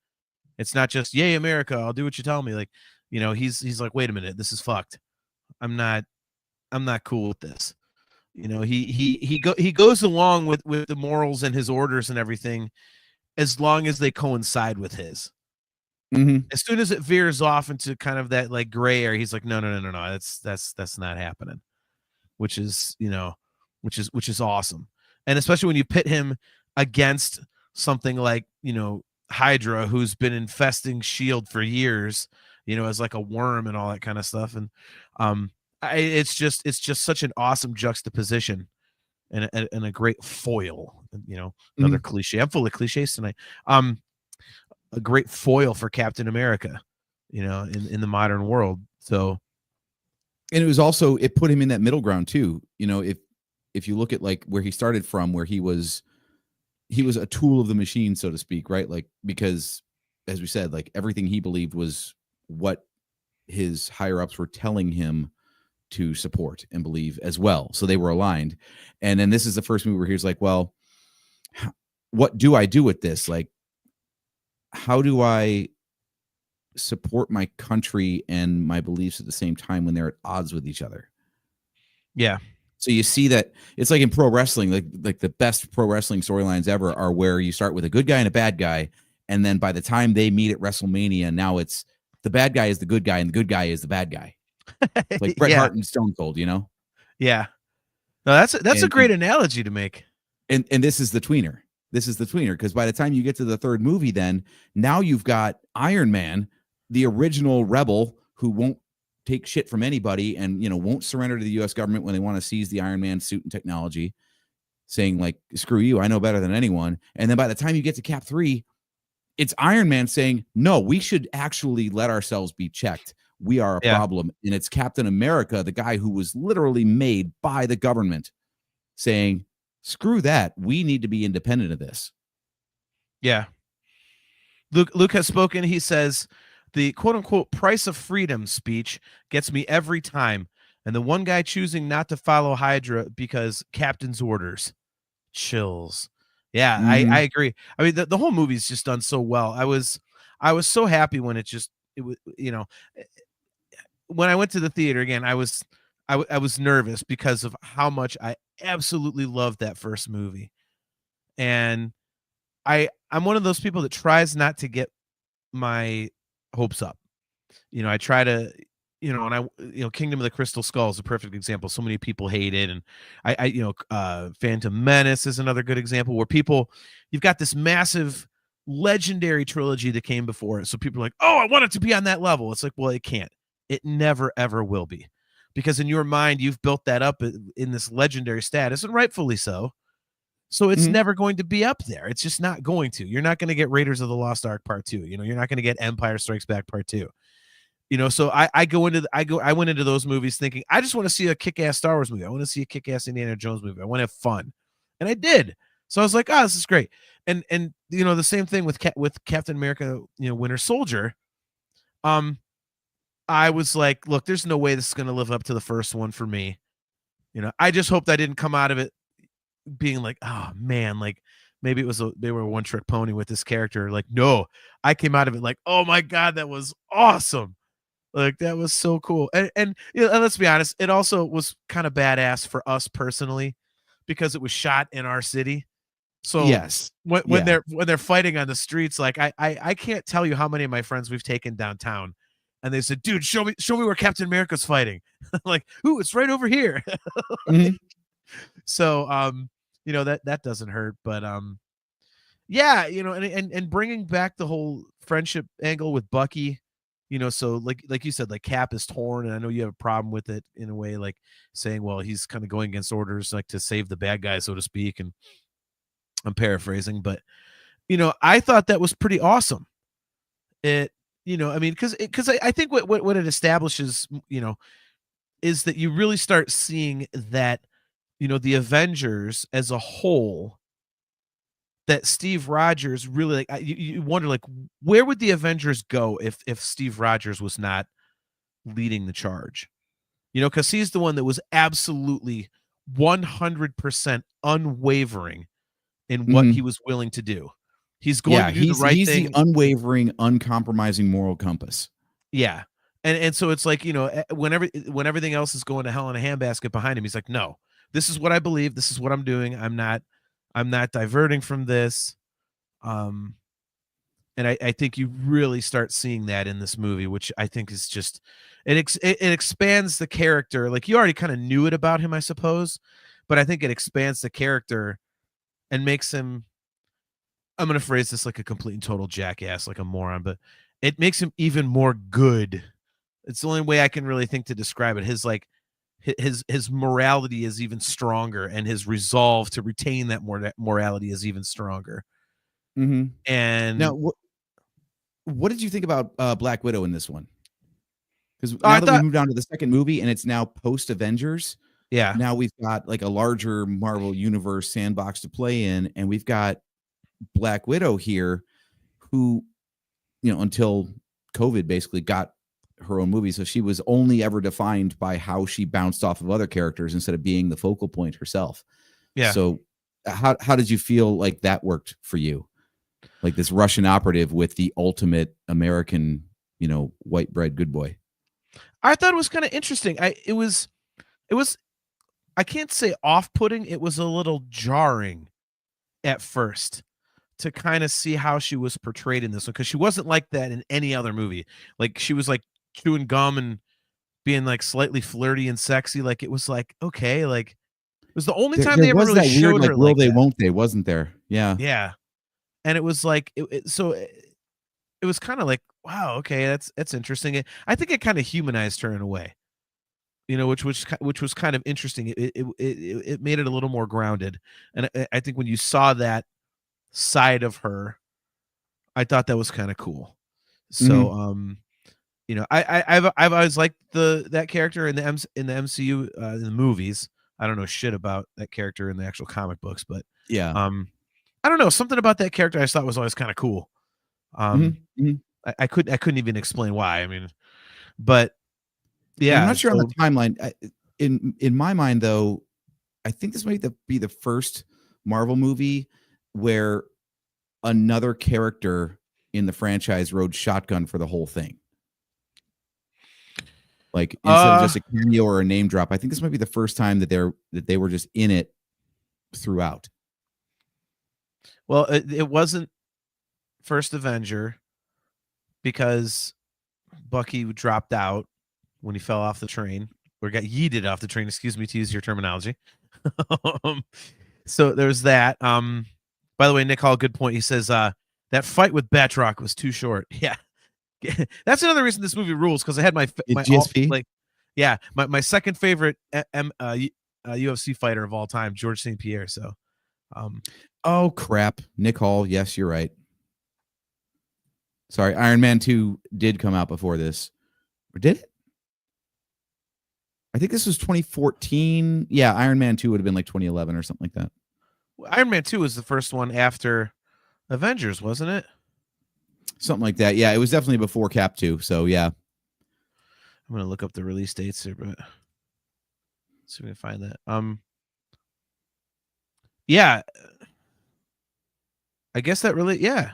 It's not just, yay, America, I'll do what you tell me. Like, he's like, wait a minute, this is fucked. I'm not cool with this. He goes along with the morals and his orders and everything as long as they coincide with his. Mm-hmm. As soon as it veers off into kind of that like gray area, he's like, no, that's not happening, which is awesome. And especially when you pit him against something like, Hydra, who's been infesting Shield for years, as like a worm and all that kind of stuff. And it's just such an awesome juxtaposition and a great foil, another cliche. I'm full of cliches tonight. A great foil for Captain America, in the modern world. So, and it was also, it put him in that middle ground too. If you look at like where he started from, where he was a tool of the machine, so to speak, right? Like, because as we said, like everything he believed was what his higher ups were telling him to support and believe as well. So they were aligned. And then this is the first movie where he's like, well, what do I do with this? Like, how do I support my country and my beliefs at the same time when they're at odds with each other? Yeah. So you see that it's like in pro wrestling, like the best pro wrestling storylines ever are where you start with a good guy and a bad guy. And then by the time they meet at WrestleMania, now it's the bad guy is the good guy and the good guy is the bad guy. Like Bret Hart and Stone Cold, Yeah. No, that's a great analogy to make. And this is the tweener. This is the tweener, because by the time you get to the third movie, then now you've got Iron Man, the original rebel who won't take shit from anybody and, won't surrender to the US government when they want to seize the Iron Man suit and technology, saying like, screw you, I know better than anyone. And then by the time you get to Cap 3, it's Iron Man saying, no, we should actually let ourselves be checked. We are a problem. And it's Captain America, the guy who was literally made by the government, saying, screw that. We need to be independent of this. Yeah. Luke has spoken. He says, the quote unquote price of freedom speech gets me every time. And the one guy choosing not to follow Hydra because captain's orders. Chills. Yeah, I agree. I mean, the whole movie's just done so well. I was so happy when it was, when I went to the theater again, I was nervous because of how much I absolutely loved that first movie. And I'm one of those people that tries not to get my hopes up. I try to, and Kingdom of the Crystal Skull is a perfect example. So many people hate it. And Phantom Menace is another good example where you've got this massive legendary trilogy that came before it. So people are like, oh, I want it to be on that level. It's like, well, it can't. It never, ever will be. Because in your mind, you've built that up in this legendary status, and rightfully so. So it's never going to be up there. It's just not going to. You're not going to get Raiders of the Lost Ark Part 2. You're not going to get Empire Strikes Back Part 2. So I went into those movies thinking, I just want to see a kick-ass Star Wars movie. I want to see a kick-ass Indiana Jones movie. I want to have fun. And I did. So I was like, oh, this is great. And the same thing with Captain America, Winter Soldier. I was like, look, there's no way this is going to live up to the first one for me. I just hoped I didn't come out of it being like, oh man, like maybe they were a one-trick pony with this character. Like, no, I came out of it like, oh my God, that was awesome. Like, that was so cool. And let's be honest, it also was kind of badass for us personally because it was shot in our city. So yes, when they're fighting on the streets, like I can't tell you how many of my friends we've taken downtown, and they said, "Dude, show me where Captain America's fighting." Like, ooh, it's right over here. So that doesn't hurt, but yeah, and bringing back the whole friendship angle with Bucky. So like you said, like Cap is torn, and I know you have a problem with it in a way, like saying, well, he's kind of going against orders, like to save the bad guy, so to speak. And I'm paraphrasing, but I thought that was pretty awesome. I mean, because I think what it establishes, is that you really start seeing that, the Avengers as a whole, that Steve Rogers really, like, you wonder, like, where would the Avengers go if Steve Rogers was not leading the charge? Because he's the one that was absolutely 100% unwavering in what he was willing to do. He's going to do the right thing. He's the unwavering, uncompromising moral compass. Yeah. And so it's like, when everything else is going to hell in a handbasket behind him, he's like, no, this is what I believe. This is what I'm doing. I'm not diverting from this. And I think you really start seeing that in this movie, which I think is just, it expands the character. Like, you already kind of knew it about him, I suppose, but I think it expands the character and makes him, I'm going to phrase this like a complete and total jackass, like a moron, but it makes him even more good. It's the only way I can really think to describe it. His morality is even stronger, and his resolve to retain that morality is even stronger. And now, what did you think about Black Widow in this one? Because now that we moved on to the second movie and it's now post Avengers, now we've got like a larger Marvel universe sandbox to play in, and we've got Black Widow here, who, until COVID basically got her own movie, so she was only ever defined by how she bounced off of other characters instead of being the focal point herself. Yeah. So how did you feel like that worked for you? Like this Russian operative with the ultimate American, white bread good boy. I thought it was kind of interesting. It was I can't say off-putting. It was a little jarring at first to kind of see how she was portrayed in this one, because she wasn't like that in any other movie. Like, she was like chewing gum and being like slightly flirty and sexy. Like, it was like, okay, like, it was the only time they ever really showed her will like they that. won't they, wasn't there? Yeah. And it was like it was kind of like Wow, okay, that's interesting. I think it kind of humanized her in a way, which was kind of interesting. It made it a little more grounded, and I think when you saw that side of her, I thought that was kind of cool. So, Mhm. I've always liked that character in the MCU in the movies. I don't know shit about that character in the actual comic books, but Yeah. um, I don't know, something about that character I just thought was always kind of cool. Um, Mhm. Mhm. I couldn't even explain why. I mean, but And I'm yeah, not sure on the so timeline. In my mind, though, I think this might be the first Marvel movie where another character in the franchise rode shotgun for the whole thing. Like instead of uh just a cameo or a name drop, I think this might be the first time that they were just in it throughout. well, it wasn't first Avenger because Bucky dropped out when he fell off the train or got yeeted off the train, excuse me, to use your terminology. um, so there's that. By the way, Nick Hall, good point. He says that fight with Batroc was too short. Yeah. That's another reason this movie rules, because I had my all GSP. like yeah, my second favorite UFC fighter of all time, George St. Pierre. So um Oh crap, Nick Hall. Yes, you're right. Sorry, Iron Man 2 did come out before this. Or did it? I think this was 2014. Yeah, Iron Man 2 would have been like 2011 or something like that. Iron Man 2 was the first one after Avengers, wasn't it? Something like that. Yeah, it was definitely before Cap 2. So yeah. I'm gonna look up the release dates here, but see if we can find that. Yeah, I guess that really, yeah.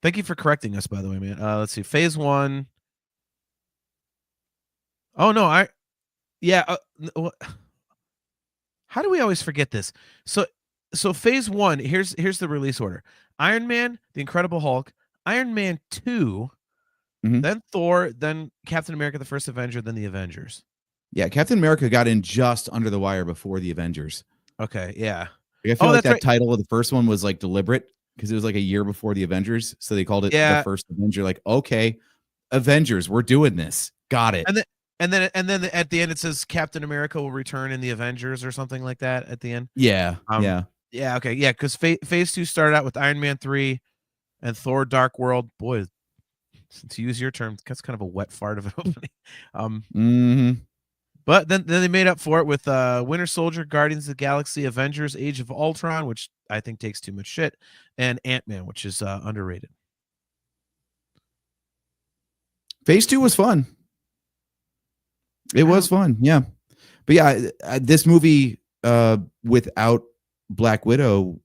Thank you for correcting us, by the way, man. Let's see. Phase 1. Oh no, yeah, how do we always forget this? So phase 1, here's the release order. Iron Man, The Incredible Hulk, Iron Man 2, Mhm. then Thor, then Captain America the First Avenger, then the Avengers. Yeah, Captain America got in just under the wire before the Avengers. Okay, yeah. Like, I feel Oh, like that's that right. title of the first one was like deliberate because it was like a year before the Avengers, so they called it the Yeah, first Avenger. Like, okay, Avengers, we're doing this. Got it. and then at the end it says Captain America will return in the Avengers or something like that at the end. Yeah, Um, yeah. yeah, okay, yeah, because phase 2 started out with Iron Man 3 and Thor: Dark World. Boy, to use your term, that's kind of a wet fart of an opening. Um, Hmm. but then they made up for it with Winter Soldier, Guardians of the Galaxy, Avengers: Age of Ultron, which I think takes too much shit, and Ant-Man, which is underrated. Phase 2 was fun. It I was don't. fun, yeah. But yeah, this movie without Black Widow,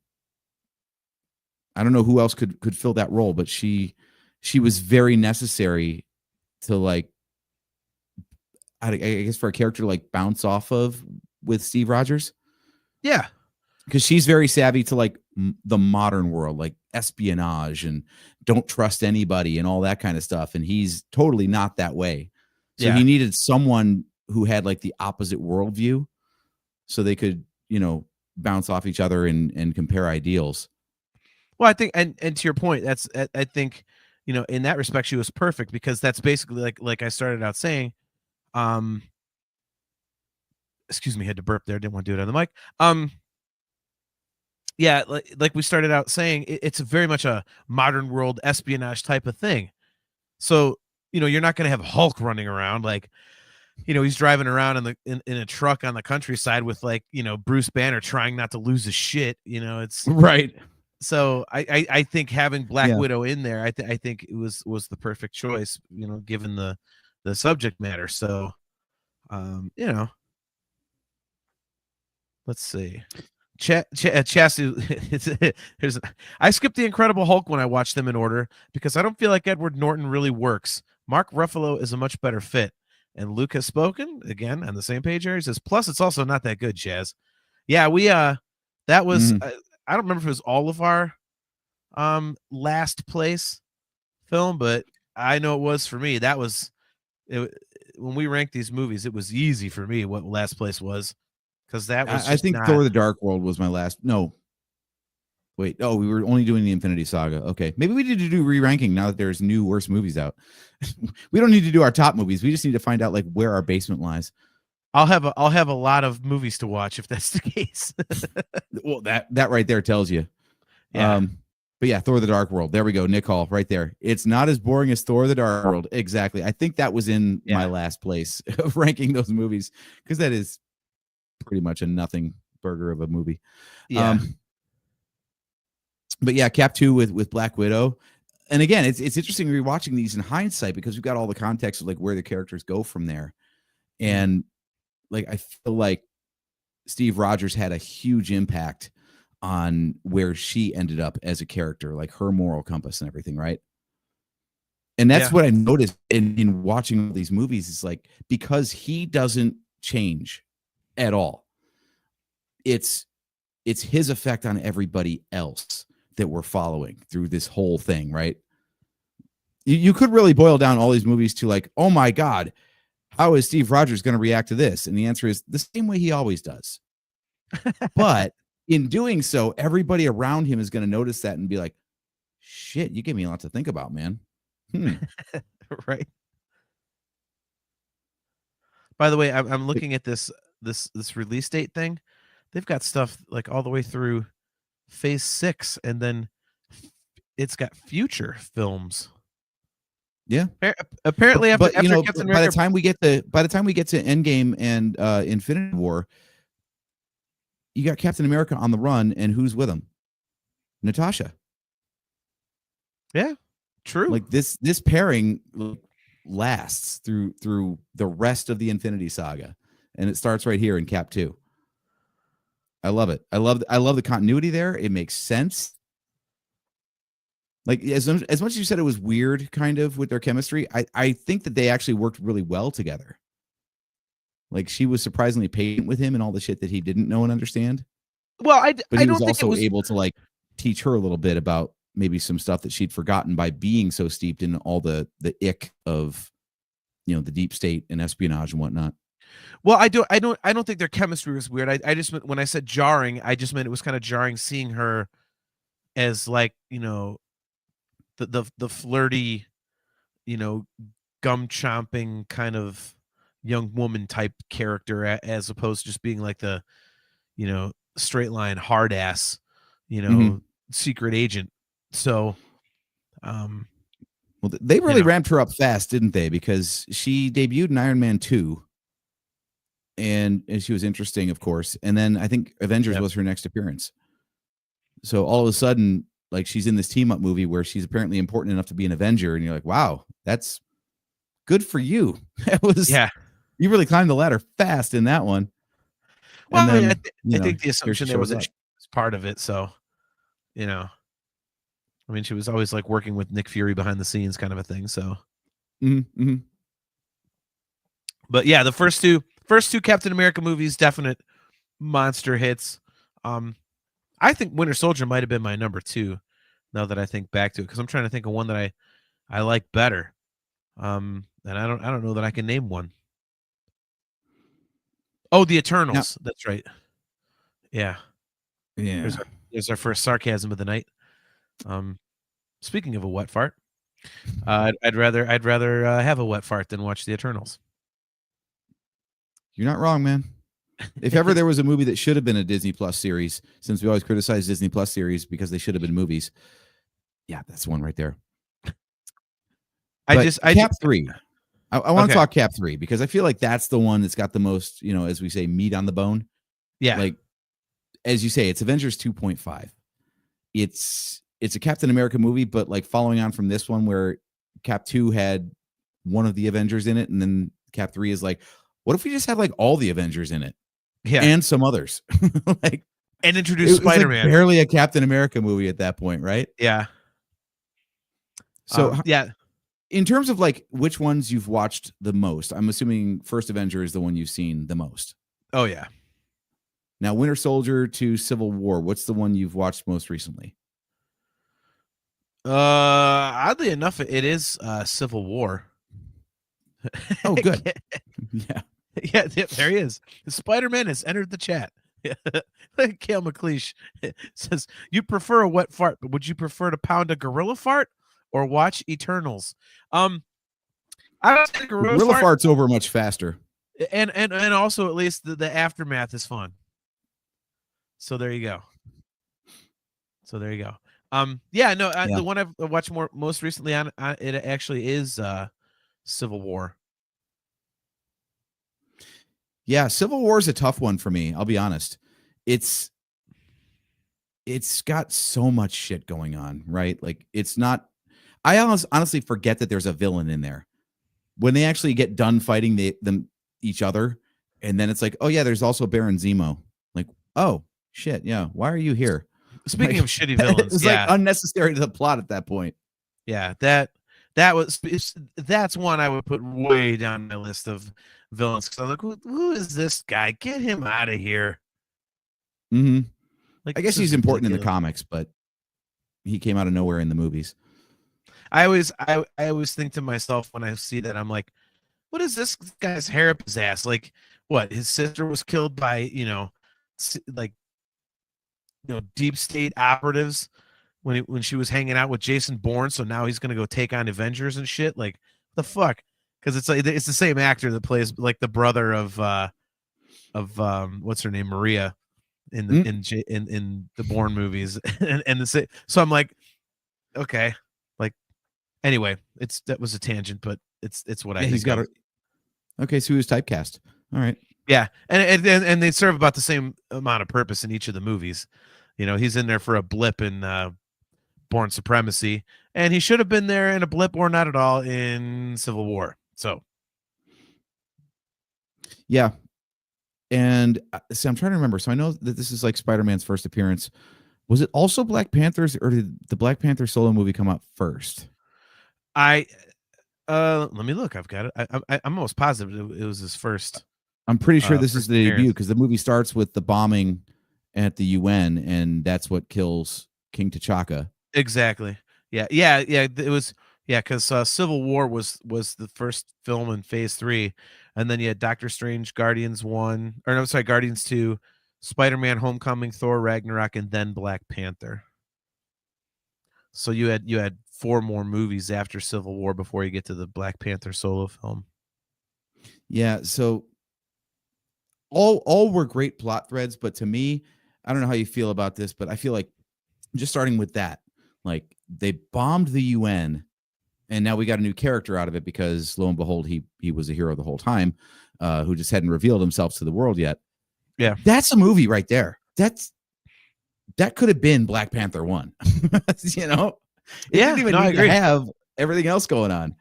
I don't know who else could fill that role, but she was very necessary to like I guess for a character to like bounce off of with Steve Rogers, Yeah, because she's very savvy to like the modern world, like espionage and don't trust anybody and all that kind of stuff, and he's totally not that way. So yeah. he needed someone who had like the opposite worldview, so they could bounce off each other and compare ideals. Well, I think, and to your point, that's I think, in that respect, she was perfect, because that's basically like I started out saying. Um, excuse me, had to burp there. Didn't want to do it on the mic. Yeah, like we started out saying, it's very much a modern world espionage type of thing. So, you're not going to have Hulk running around like, he's driving around in a truck on the countryside with like, Bruce Banner trying not to lose his shit. It's Right. so I think having Black Yeah. Widow in there, I think it was the perfect choice, given the subject matter. So, you know, let's see. Chastity, here's I skipped the Incredible Hulk when I watched them in order because I don't feel like Edward Norton really works. Mark Ruffalo is a much better fit. And Luke has spoken again on the same page here. He says, plus it's also not that good, Chaz. Yeah, we that was Mhm. I don't remember if it was all of our last place film, but I know it was for me. That was it, when we ranked these movies, it was easy for me what last place was, because that was I just think not. Thor: The Dark World was my last. No, Wait, oh, we were only doing the Infinity Saga. Okay, maybe we need to do re-ranking now that there's new worst movies out. We don't need to do our top movies. We just need to find out like where our basement lies. I'll have a lot of movies to watch if that's the case. Well, that right there tells you. Yeah. But yeah, Thor: The Dark World. There we go. Nick Hall, right there. It's not as boring as Thor: The Dark World. Exactly. I think that was in my last place of ranking those movies because that is pretty much a nothing burger of a movie. Yeah. But yeah, Cap 2 with Black Widow. And again, it's interesting rewatching these in hindsight because we've got all the context of like where the characters go from there. And like I feel like Steve Rogers had a huge impact on where she ended up as a character, like her moral compass and everything, right? And that's what I noticed in watching all these movies is like because he doesn't change at all. It's his effect on everybody else that we're following through this whole thing, right? You could really boil down all these movies to like, oh my God, how is Steve Rogers going to react to this? And the answer is the same way he always does. But in doing so, everybody around him is going to notice that and be like, shit, you give me a lot to think about, man. Right. By the way, I'm looking at this release date thing. They've got stuff like all the way through Phase 6, and then it's got future films. Yeah. Apparently, after you know, Captain by America, the time we get to Endgame and Infinity War, you got Captain America on the run, and who's with him? Natasha. Yeah, true. Like this pairing lasts through the rest of the Infinity Saga, and it starts right here in Cap 2. I love it. I love the continuity there. It makes sense. Like as much as you said it was weird kind of with their chemistry, I think that they actually worked really well together. Like she was surprisingly patient with him and all the shit that he didn't know and understand. Well, but I he don't was think also it was able to like teach her a little bit about maybe some stuff that she'd forgotten by being so steeped in all the ick of, you know, the deep state and espionage and whatnot. Well, I don't think their chemistry was weird. I just meant when I said jarring, I just meant it was kind of jarring seeing her as like, you know, the flirty, you know, gum chomping kind of young woman type character as opposed to just being like the, you know, straight line hard ass, you know, secret agent. So well, they really ramped her up fast, didn't they? Because she debuted in Iron Man 2. And she was interesting, of course. And then I think Avengers was her next appearance. So all of a sudden, like she's in this team up movie where she's apparently important enough to be an Avenger. And you're like, wow, that's good for you. That was, you really climbed the ladder fast in that one. Well, then, I think the assumption there was that she was part of it. So, you know, I mean, she was always like working with Nick Fury behind the scenes kind of a thing. So, but yeah, the first two Captain America movies, definite monster hits. I think Winter Soldier might have been my number 2 now that I think back to it, because I'm trying to think of one that I like better. And I don't know that I can name one. Oh, the Eternals. No. That's right. Yeah. Yeah. There's our first sarcasm of the night. Speaking of a wet fart, I'd rather have a wet fart than watch the Eternals. You're not wrong, man. If ever there was a movie that should have been a Disney Plus series, since we always criticize Disney Plus series because they should have been movies, yeah, that's one right there. Cap 3. I want to talk Cap 3 because I feel like that's the one that's got the most, you know, as we say, meat on the bone. Yeah. Like, as you say, it's Avengers 2.5. It's a Captain America movie, but like following on from this one where Cap 2 had one of the Avengers in it, and then Cap 3 is like, what if we just had like all the Avengers in it? Yeah. And some others. Like, and introduce Spider-Man. Like barely a Captain America movie at that point, right? Yeah. So yeah. In terms of like which ones you've watched the most, I'm assuming First Avenger is the one you've seen the most. Oh yeah. Now, Winter Soldier to Civil War, what's the one you've watched most recently? Oddly enough, it is Civil War. Oh, good. Yeah. Yeah, there he is. Spider-Man has entered the chat. Kale McLeish says, "You prefer a wet fart, but would you prefer to pound a gorilla fart or watch Eternals?" I would say gorilla Gorilla fart, fart's over much faster. and also at least the aftermath is fun. So there you go. Yeah, no, Yeah. the one I've watched most recently on it actually is Civil War. Yeah, Civil War is a tough one for me. I'll be honest. It's got so much shit going on, right? Like it's not. I honestly forget that there's a villain in there when they actually get done fighting each other, and then it's like, oh yeah, there's also Baron Zemo. Like, oh shit, yeah, why are you here? Speaking Like, of shitty villains, it's like unnecessary to the plot at that point. Yeah, that's one I would put way down my list of villains because I'm like, who is this guy? Get him out of here. Mm-hmm. Like, I guess he's important in the comics, but he came out of nowhere in the movies. I always think to myself when I see that, I'm like, what is this guy's hair up his ass? Like, what? His sister was killed by deep state operatives when she was hanging out with Jason Bourne, so now he's gonna go take on Avengers and shit. Like, the fuck? Because it's the same actor that plays like the brother of what's her name, Maria, in the Bourne movies, so I'm like, okay, like, anyway, that was a tangent, but it's what I think. He's got okay, so he was typecast. All right. Yeah, and they serve about the same amount of purpose in each of the movies. He's in there for a blip in Born Supremacy, and he should have been there in a blip or not at all in Civil War. So, yeah. And see, I'm trying to remember. So I know that this is like Spider-Man's first appearance. Was it also Black Panther's, or did the Black Panther solo movie come out first? let me look. I've got it. I'm almost positive it was his first. I'm pretty sure this is first the debut appearance. because the movie starts with the bombing at the UN, and that's what kills King T'Chaka. Exactly. Yeah. It was. Yeah, because Civil War was the first film in Phase 3, and then you had Doctor Strange, Guardians 1, or no, sorry, Guardians 2, Spider-Man: Homecoming, Thor: Ragnarok, and then Black Panther. So you had 4 more movies after Civil War before you get to the Black Panther solo film. Yeah, so all were great plot threads, but to me, I don't know how you feel about this, but I feel like just starting with that, like they bombed the UN, and now we got a new character out of it because lo and behold, he was a hero the whole time, who just hadn't revealed himself to the world yet. Yeah, that's a movie right there. That could have been Black Panther 1. It didn't even need to have everything else going on.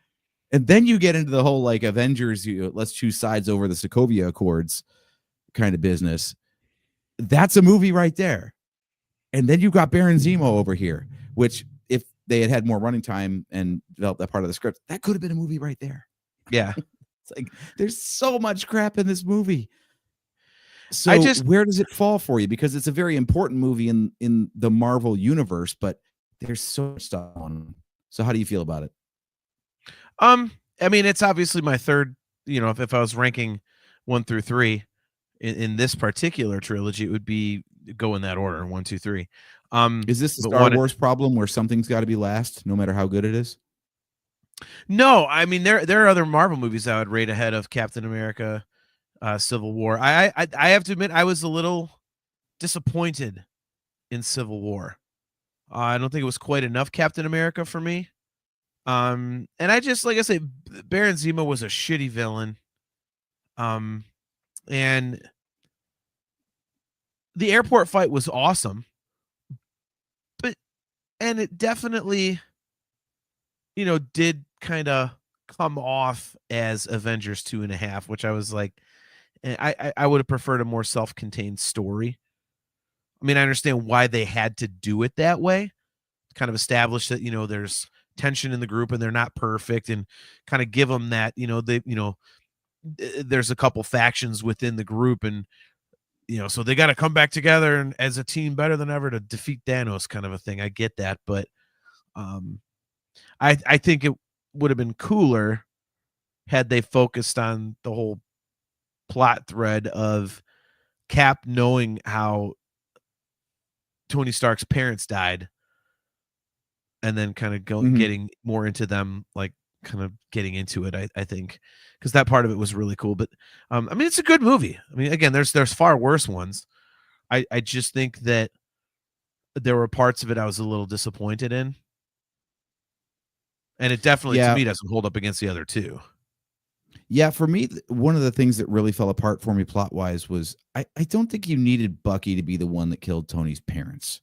And then you get into the whole like Avengers, let's choose sides over the Sokovia Accords kind of business. That's a movie right there. And then you got Baron Zemo over here, which if they had more running time and developed that part of the script, that could have been a movie right there. Yeah. It's like there's so much crap in this movie. So where does it fall for you? Because it's a very important movie in the Marvel universe, but there's so much stuff on. So how do you feel about it? I mean, it's obviously my third, if I was ranking 1 through 3 in this particular trilogy, it would be go in that order, 1, 2, 3. Is this the Star Wars problem where something's got to be last, no matter how good it is? No, I mean there are other Marvel movies I would rate ahead of Captain America, Civil War. I have to admit I was a little disappointed in Civil War. I don't think it was quite enough Captain America for me. And I just, like I say, Baron Zemo was a shitty villain. And the airport fight was awesome, and it definitely, did kind of come off as Avengers 2.5, which I was like, I would have preferred a more self-contained story. I mean, I understand why they had to do it that way, kind of establish that, there's tension in the group and they're not perfect, and kind of give them that, there's a couple factions within the group, and so they got to come back together and as a team better than ever to defeat Thanos, kind of a thing. I get that, but I think it would have been cooler had they focused on the whole plot thread of Cap knowing how Tony Stark's parents died, and then kind of getting more into them, like kind of getting into it. I think because that part of it was really cool. But I mean, it's a good movie. I mean, again, there's far worse ones. I just think that there were parts of it I was a little disappointed in, and it definitely to me doesn't hold up against the other two. Yeah, for me, one of the things that really fell apart for me plot wise was I don't think you needed Bucky to be the one that killed Tony's parents.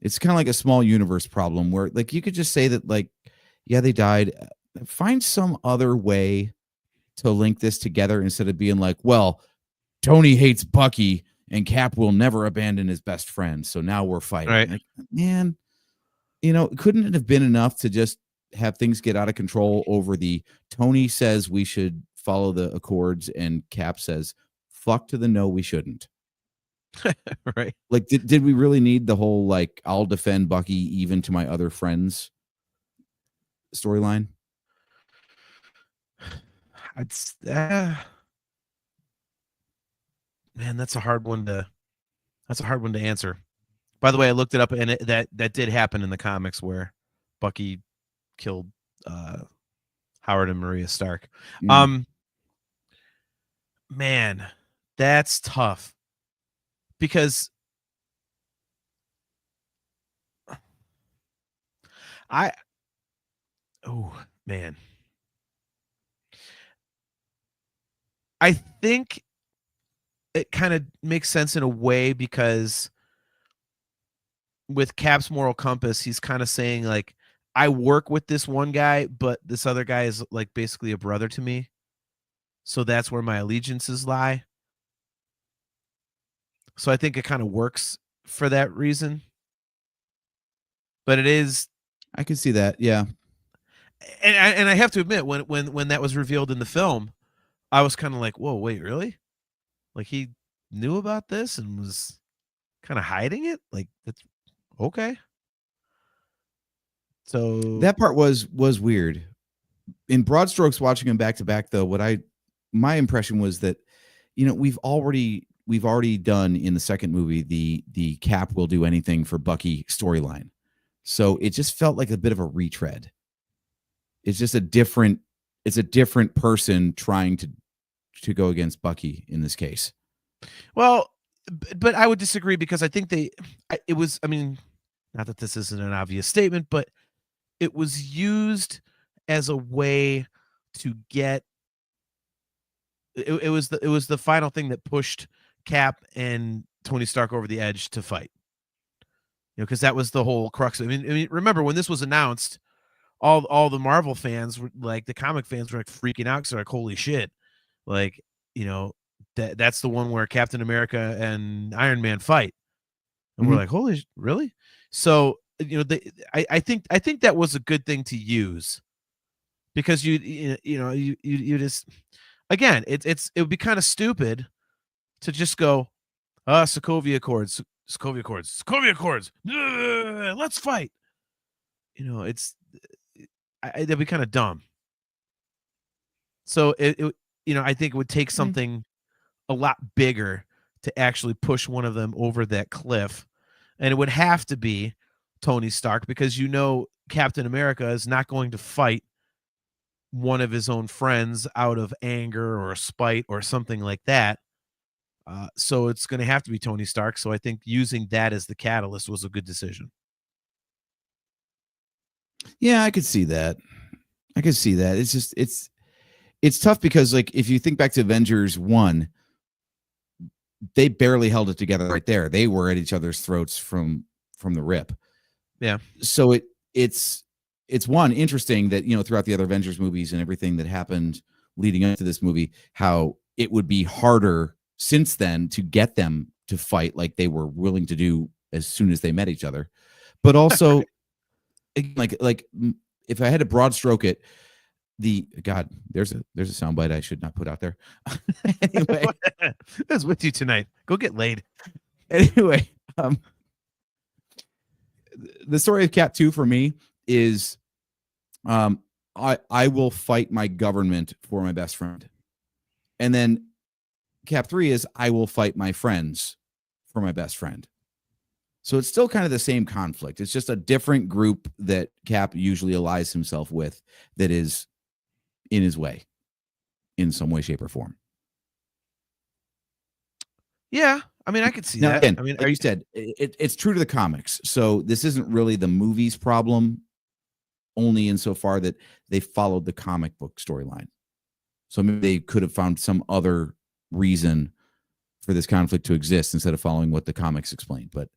It's kind of like a small universe problem where like you could just say that like, yeah, they died. Find some other way to link this together instead of being like, well, Tony hates Bucky and Cap will never abandon his best friend. So now we're fighting. Right. Like, man, couldn't it have been enough to just have things get out of control over the Tony says we should follow the Accords and Cap says, fuck to the no, we shouldn't. Right. Like, did we really need the whole, like, I'll defend Bucky even to my other friends storyline? It's man, that's a hard one to answer. By the way, I looked it up, and that did happen in the comics where Bucky killed Howard and Maria Stark. Man, that's tough because man, I think it kind of makes sense in a way because with Cap's moral compass, he's kind of saying like, I work with this one guy, but this other guy is like basically a brother to me. So that's where my allegiances lie. So I think it kind of works for that reason. But it is, I can see that, yeah. And I have to admit, when that was revealed in the film, I was kind of like, whoa, wait, really? Like he knew about this and was kind of hiding it? Like that's okay. So that part was weird. In broad strokes, watching them back to back, though, my impression was that, we've already done in the second movie the Cap will do anything for Bucky storyline. So it just felt like a bit of a retread. It's just a different person trying to go against Bucky in this case. Well, but I would disagree because I think it was, I mean, not that this isn't an obvious statement, but it was used as a way to get it was the final thing that pushed Cap and Tony Stark over the edge to fight. Because that was the whole crux. I mean, remember when this was announced, all the Marvel fans were like, the comic fans were like freaking out because they're like, holy shit, like that's the one where Captain America and Iron Man fight, and we're like, holy, really? So I think that was a good thing to use because you just, again, it would be kind of stupid to just go, Sokovia Accords, let's fight. That'd be kind of dumb. So I think it would take something a lot bigger to actually push one of them over that cliff, and it would have to be Tony Stark because Captain America is not going to fight one of his own friends out of anger or spite or something like that. So it's going to have to be Tony Stark. So I think using that as the catalyst was a good decision. Yeah, I could see that. It's just it's tough because like if you think back to Avengers 1, they barely held it together right there. They were at each other's throats from the rip. Yeah. So it's one interesting that throughout the other Avengers movies and everything that happened leading up to this movie, how it would be harder since then to get them to fight like they were willing to do as soon as they met each other. But also like if I had to broad stroke it, there's a soundbite I should not put out there. Anyway, that's with you tonight. Go get laid. Anyway, the story of Cap 2 for me is I will fight my government for my best friend. And then Cap 3 is I will fight my friends for my best friend. So it's still kind of the same conflict. It's just a different group that Cap usually allies himself with that is in his way in some way, shape, or form. Yeah, I mean, I could see Now, that. again, I mean, like you said, it's true to the comics. So this isn't really the movie's problem, only insofar that they followed the comic book storyline. So maybe they could have found some other reason for this conflict to exist instead of following what the comics explained. But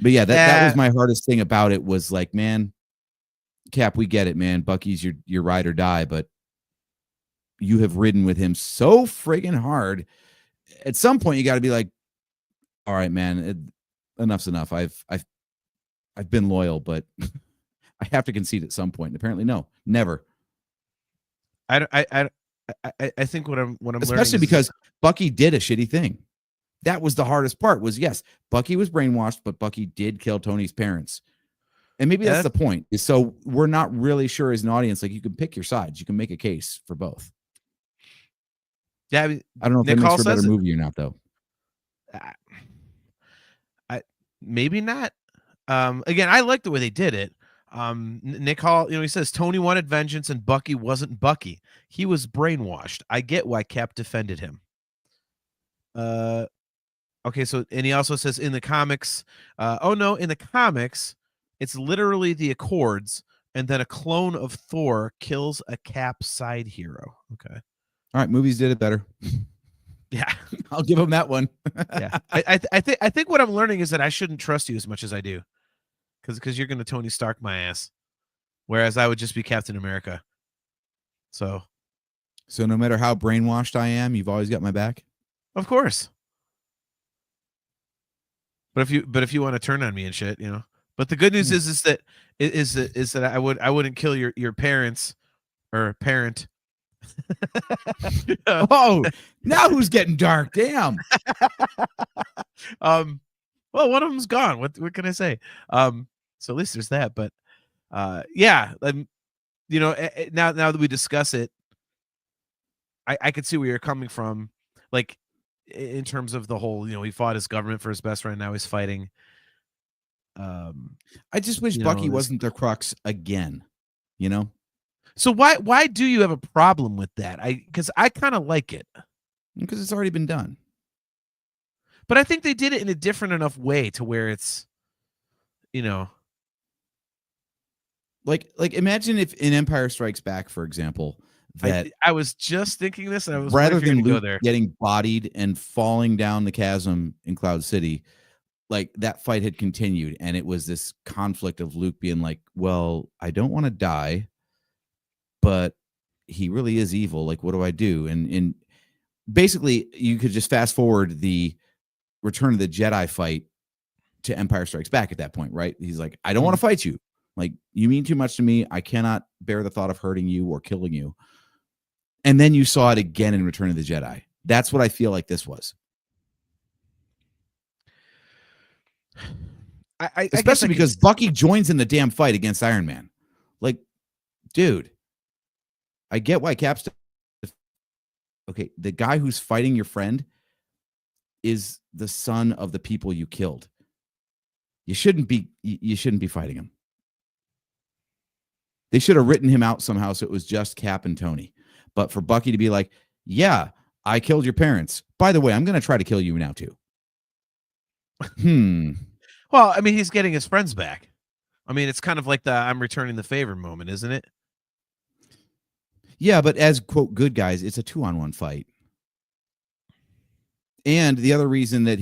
yeah, that was my hardest thing about it was like, man, Cap, we get it, man. Bucky's your ride or die, but you have ridden with him so friggin' hard. At some point, you got to be like, all right, man, enough's enough. I've been loyal, but I have to concede at some point. And apparently, no, never. I think what I'm especially learning because Bucky did a shitty thing. That was the hardest part. Was yes, Bucky was brainwashed, but Bucky did kill Tony's parents. And maybe that's the point. Is so we're not really sure as an audience. Like you can pick your sides. You can make a case for both. Yeah, I don't know if it makes for a better movie or not, though. Maybe not. Again, I like the way they did it. Nick Hall, he says Tony wanted vengeance and Bucky wasn't Bucky. He was brainwashed. I get why Cap defended him. Okay, so and he also says in the comics, in the comics, it's literally the Accords, and then a clone of Thor kills a Cap side hero. Okay. All right, movies did it better. Yeah, I'll give him that one. Yeah, I think what I'm learning is that I shouldn't trust you as much as I do, because you're going to Tony Stark my ass, whereas I would just be Captain America. So no matter how brainwashed I am, you've always got my back. Of course. But if you want to turn on me and shit, But the good news is that I wouldn't kill your parents or parent. Oh, now who's getting dark? Damn. Well, one of them's gone. What can I say? So at least there's that. But yeah, now that we discuss it, I could see where you're coming from, like in terms of the whole, he fought his government for his best friend. Now he's fighting. I just wish Bucky wasn't the crux again. So why do you have a problem with that? Because I kind of like it. Because it's already been done. But I think they did it in a different enough way to where it's, like imagine if in Empire Strikes Back, for example, that I was just thinking this, and I was rather than Luke go there. getting bodied and falling down the chasm in Cloud City, like that fight had continued, and it was this conflict of Luke being like, "Well, I don't want to die, but he really is evil. Like, what do I do?" And basically, you could just fast forward the Return of the Jedi fight to Empire Strikes Back at that point, right? He's like, "I don't want to fight you. Like, you mean too much to me. I cannot bear the thought of hurting you or killing you." And then you saw it again in Return of the Jedi. That's what I feel like this was. Especially because Bucky joins in the damn fight against Iron Man. Like, dude, I get why Cap's. Okay, the guy who's fighting your friend is the son of the people you killed. You shouldn't be fighting him. They should have written him out somehow so it was just Cap and Tony. But for Bucky to be like, "Yeah, I killed your parents. By the way, I'm going to try to kill you now too." Well, I mean, he's getting his friends back. I mean, it's kind of like the I'm returning the favor moment, isn't it? Yeah, but as, quote, good guys, it's a 2-on-1 fight. And the other reason that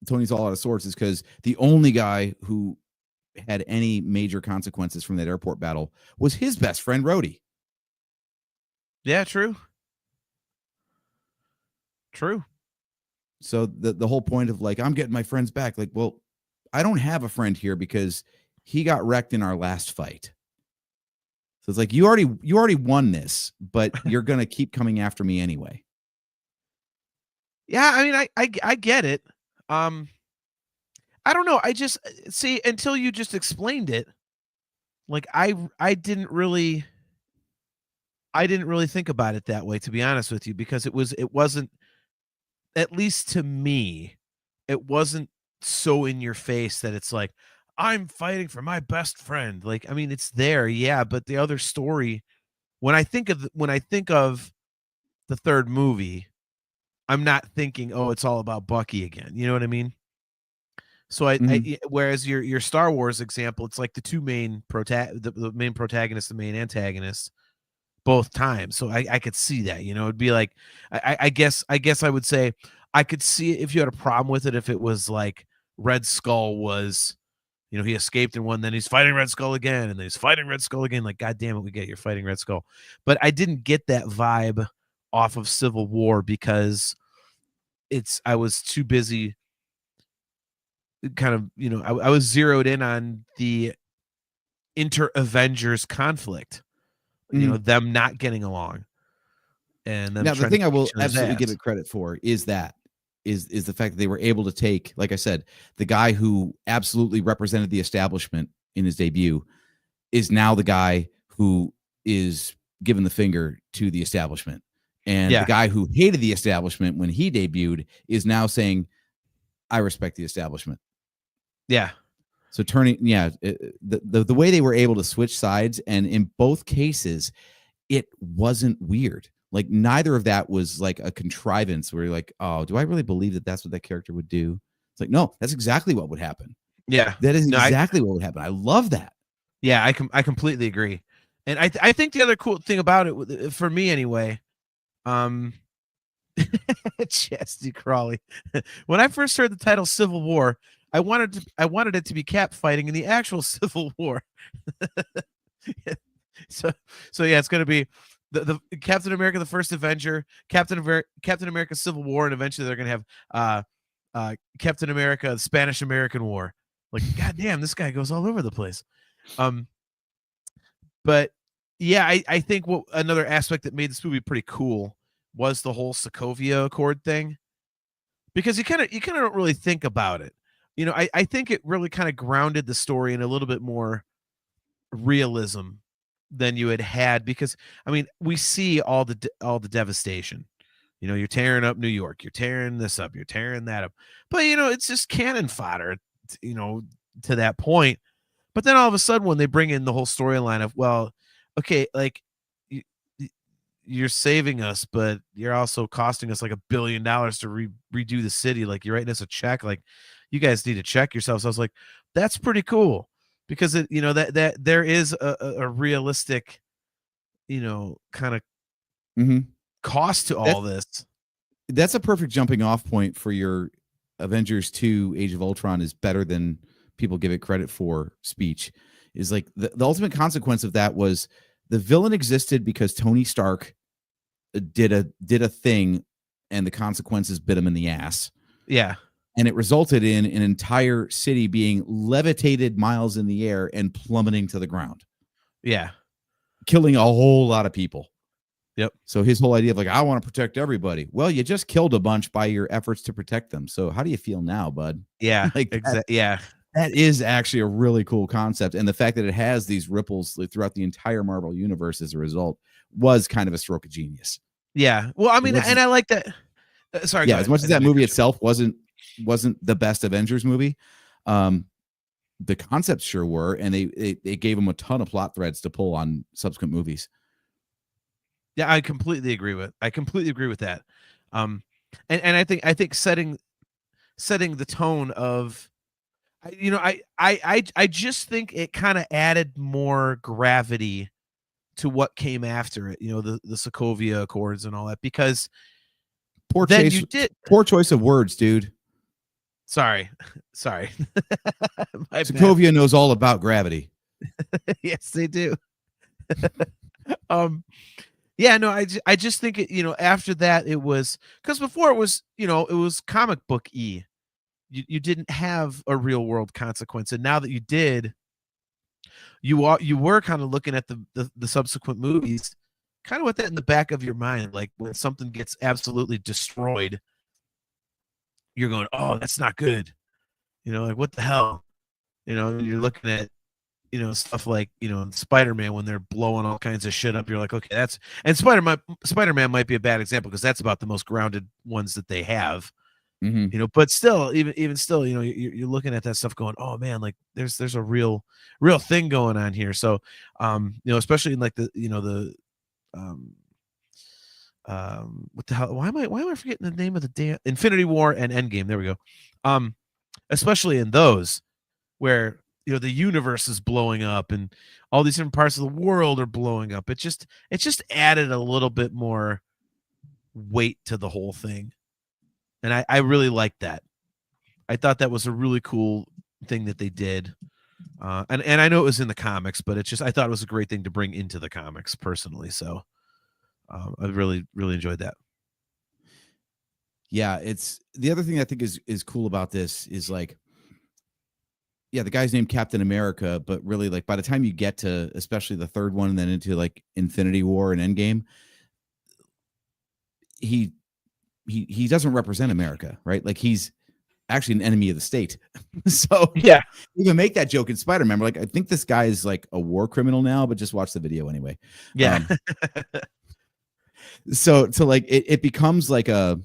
Tony's all out of sorts is because the only guy who had any major consequences from that airport battle was his best friend, Rhodey. Yeah, true. So the whole point of like, I'm getting my friends back. Like, well, I don't have a friend here because he got wrecked in our last fight. So it's like, you already won this, but you're going to keep coming after me anyway. Yeah, I mean, I get it. I don't know. I just see, until you just explained it, like I didn't really think about it that way, to be honest with you, because it wasn't at least to me, it wasn't so in your face that it's like, I'm fighting for my best friend. Like, I mean, it's there, yeah, but the other story, when I think of the third movie, I'm not thinking, oh, it's all about Bucky again. You know what I mean? So whereas your Star Wars example, it's like the two main the main protagonist, the main antagonist, both times. So I could see that, you know, it'd be like, I guess I would say I could see it if you had a problem with it, if it was like Red Skull was, you know, he escaped in one, then he's fighting Red Skull again, and then he's fighting Red Skull again. Like, God damn it, we get you're fighting Red Skull. But I didn't get that vibe off of Civil War because I was too busy kind of, you know, I was zeroed in on the inter-Avengers conflict, you know, them not getting along. And then now the thing I will absolutely give ass. it credit for is the fact that they were able to take, like I said, the guy who absolutely represented the establishment in his debut is now the guy who is giving the finger to the establishment. And Yeah. the guy who hated the establishment when he debuted is now saying, I respect the establishment. Yeah. So turning, the way they were able to switch sides, and in both cases, it wasn't weird. Like, neither of that was like a contrivance where you're like, oh, do I really believe that that's what that character would do? It's like, no, that's exactly what would happen. Yeah. That is exactly what would happen. I love that. Yeah, I completely agree. And I think the other cool thing about it, for me anyway, Chesty Crawley. When I first heard the title Civil War, I wanted it to be Cap fighting in the actual Civil War. so yeah, it's going to be the Captain America, the First Avenger, Captain America Civil War, and eventually they're going to have Captain America, the Spanish American War. Like, God damn, this guy goes all over the place. But yeah, I think what another aspect that made this movie pretty cool was the whole Sokovia Accord thing, because you kind of don't really think about it. You know, I think it really kind of grounded the story in a little bit more realism than you had, because I mean, we see all the devastation. You know, you're tearing up New York, you're tearing this up, you're tearing that up, but you know, it's just cannon fodder, you know, to that point. But then all of a sudden, when they bring in the whole storyline of, well, okay, like you're saving us, but you're also costing us like $1 billion to redo the city. Like, you're writing us a check. Like, you guys need to check yourselves. So I was like, that's pretty cool, because it, you know, that there is a realistic, you know, kind of cost to all this. That's a perfect jumping off point for your Avengers 2 Age of Ultron is better than people give it credit for speech. Is like the ultimate consequence of that was the villain existed because Tony Stark did a thing, and the consequences bit him in the ass. Yeah. And it resulted in an entire city being levitated miles in the air and plummeting to the ground. Yeah. Killing a whole lot of people. Yep. So his whole idea of like, I want to protect everybody. Well, you just killed a bunch by your efforts to protect them. So how do you feel now, bud? Yeah. Like yeah. That is actually a really cool concept. And the fact that it has these ripples throughout the entire Marvel universe as a result was kind of a stroke of genius. Yeah. Well, I mean, and I like that. Sorry. Yeah. As much as that movie itself wasn't the best Avengers movie, the concepts sure were. And they gave them a ton of plot threads to pull on subsequent movies. Yeah, I completely agree with that. And I think setting the tone of, you know, I just think it kind of added more gravity to what came after it, you know, the Sokovia Accords and all that, because poor choice of words, dude. Sorry. Sokovia knows all about gravity. Yes, they do. Yeah, no, I just think it, you know, after that it was, because before it was, you know, it was comic book-y. You didn't have a real world consequence, and now that you did, you were kind of looking at the subsequent movies kind of with that in the back of your mind, like when something gets absolutely destroyed, you're going, oh, that's not good, you know, like what the hell, you know, you're looking at, stuff like, Spider-Man when they're blowing all kinds of shit up. You're like, okay, and Spider-Man might be a bad example because that's about the most grounded ones that they have. But still, even still, you're looking at that stuff going, oh man, like there's a real thing going on here. So, especially in like what the hell? Why am I forgetting the name of the damn Infinity War and Endgame? There we go. Especially in those where the universe is blowing up and all these different parts of the world are blowing up. It just added a little bit more weight to the whole thing. And I really liked that. I thought that was a really cool thing that they did. And I know it was in the comics, but I thought it was a great thing to bring into the comics personally. So I really, really enjoyed that. Yeah, it's the other thing I think is cool about this is like, yeah, the guy's named Captain America, but really like by the time you get to especially the third one and then into like Infinity War and Endgame, he doesn't represent America, right? Like he's actually an enemy of the state. So yeah, even make that joke in Spider-Man. Like, I think this guy is like a war criminal now, but just watch the video anyway. Yeah. So like it becomes like a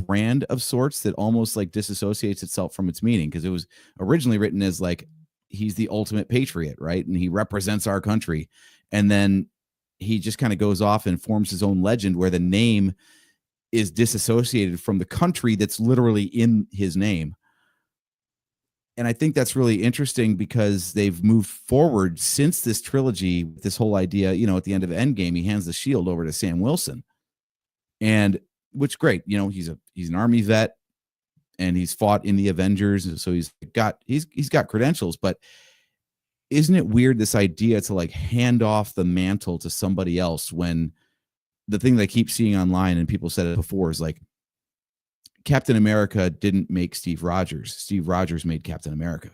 brand of sorts that almost like disassociates itself from its meaning, because it was originally written as like he's the ultimate patriot, right? And he represents our country. And then he just kind of goes off and forms his own legend where the name is disassociated from the country that's literally in his name. And I think that's really interesting because they've moved forward since this trilogy, this whole idea, at the end of Endgame, he hands the shield over to Sam Wilson. And which great, he's an army vet and he's fought in the Avengers. So he's got credentials, but isn't it weird, this idea to like hand off the mantle to somebody else, when the thing that I keep seeing online, and people said it before, is like Captain America didn't make Steve Rogers. Steve Rogers made Captain America.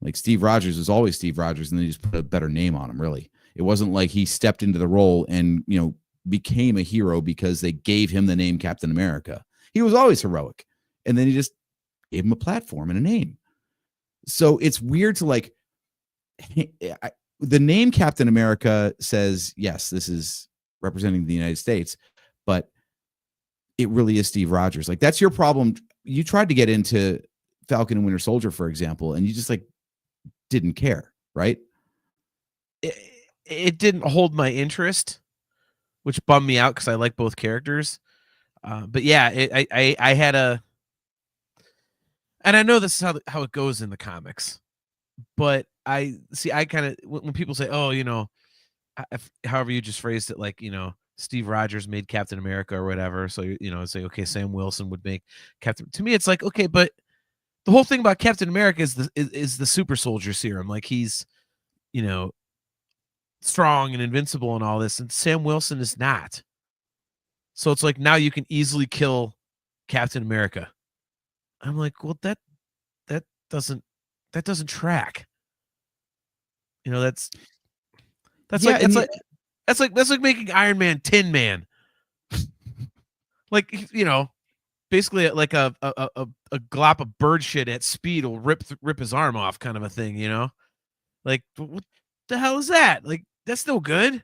Like Steve Rogers was always Steve Rogers, and then he just put a better name on him, really. It wasn't like he stepped into the role and, became a hero because they gave him the name Captain America. He was always heroic. And then he just gave him a platform and a name. So it's weird to like, the name Captain America says, yes, this is representing the United States, but it really is Steve Rogers. Like, that's your problem. You tried to get into Falcon and Winter Soldier, for example, and you just like didn't care, right? It didn't hold my interest, which bummed me out because I like both characters. But yeah, I had and I know this is how it goes in the comics, but I kind of, when people say, oh, however you just phrased it, like, Steve Rogers made Captain America or whatever. So, say, okay, Sam Wilson would make Captain. To me, it's like, okay, but the whole thing about Captain America is the super soldier serum. Like, he's, strong and invincible and all this, and Sam Wilson is not. So it's like, now you can easily kill Captain America. I'm like, well, that doesn't track. That's like making Iron Man Tin Man. Like, basically like a glop of bird shit at speed will rip his arm off, kind of a thing, Like, what the hell is that? Like, that's no good.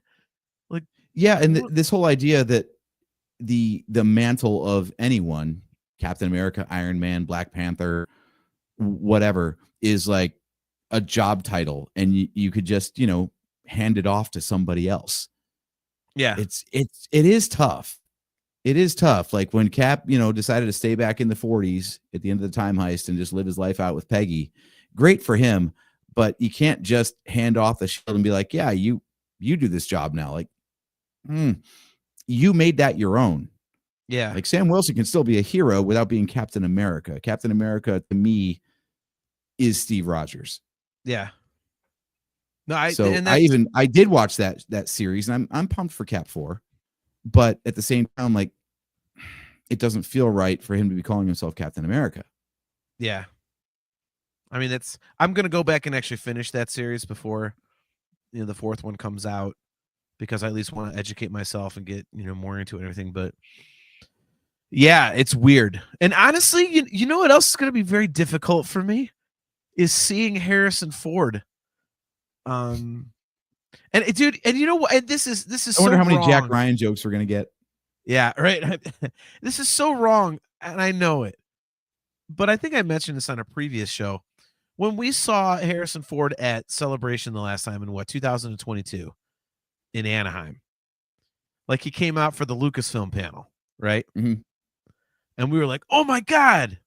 Like, yeah, and this whole idea that the mantle of anyone, Captain America, Iron Man, Black Panther, whatever, is like a job title, and you could just hand it off to somebody else. Yeah, it is tough. It is tough. Like when Cap decided to stay back in the 40s at the end of the time heist and just live his life out with Peggy. Great for him, but you can't just hand off the shield and be like, yeah, you do this job now. Like, you made that your own. Yeah. Like, Sam Wilson can still be a hero without being Captain America. Captain America, to me, is Steve Rogers. Yeah. No, I did watch that series, and I'm pumped for Cap 4, but at the same time, like, it doesn't feel right for him to be calling himself Captain America. Yeah. I mean, I'm gonna go back and actually finish that series before the fourth one comes out, because I at least want to educate myself and get more into it and everything. But yeah, it's weird. And honestly, you know what else is gonna be very difficult for me is seeing Harrison Ford. And dude, and you know what? And this is I wonder so how many Jack wrong. Ryan jokes we're gonna get. Yeah, right. This is so wrong, and I know it. But I think I mentioned this on a previous show. When we saw Harrison Ford at Celebration the last time in 2022 in Anaheim, like he came out for the Lucasfilm panel, right? Mhm. And we were like, "Oh my god!"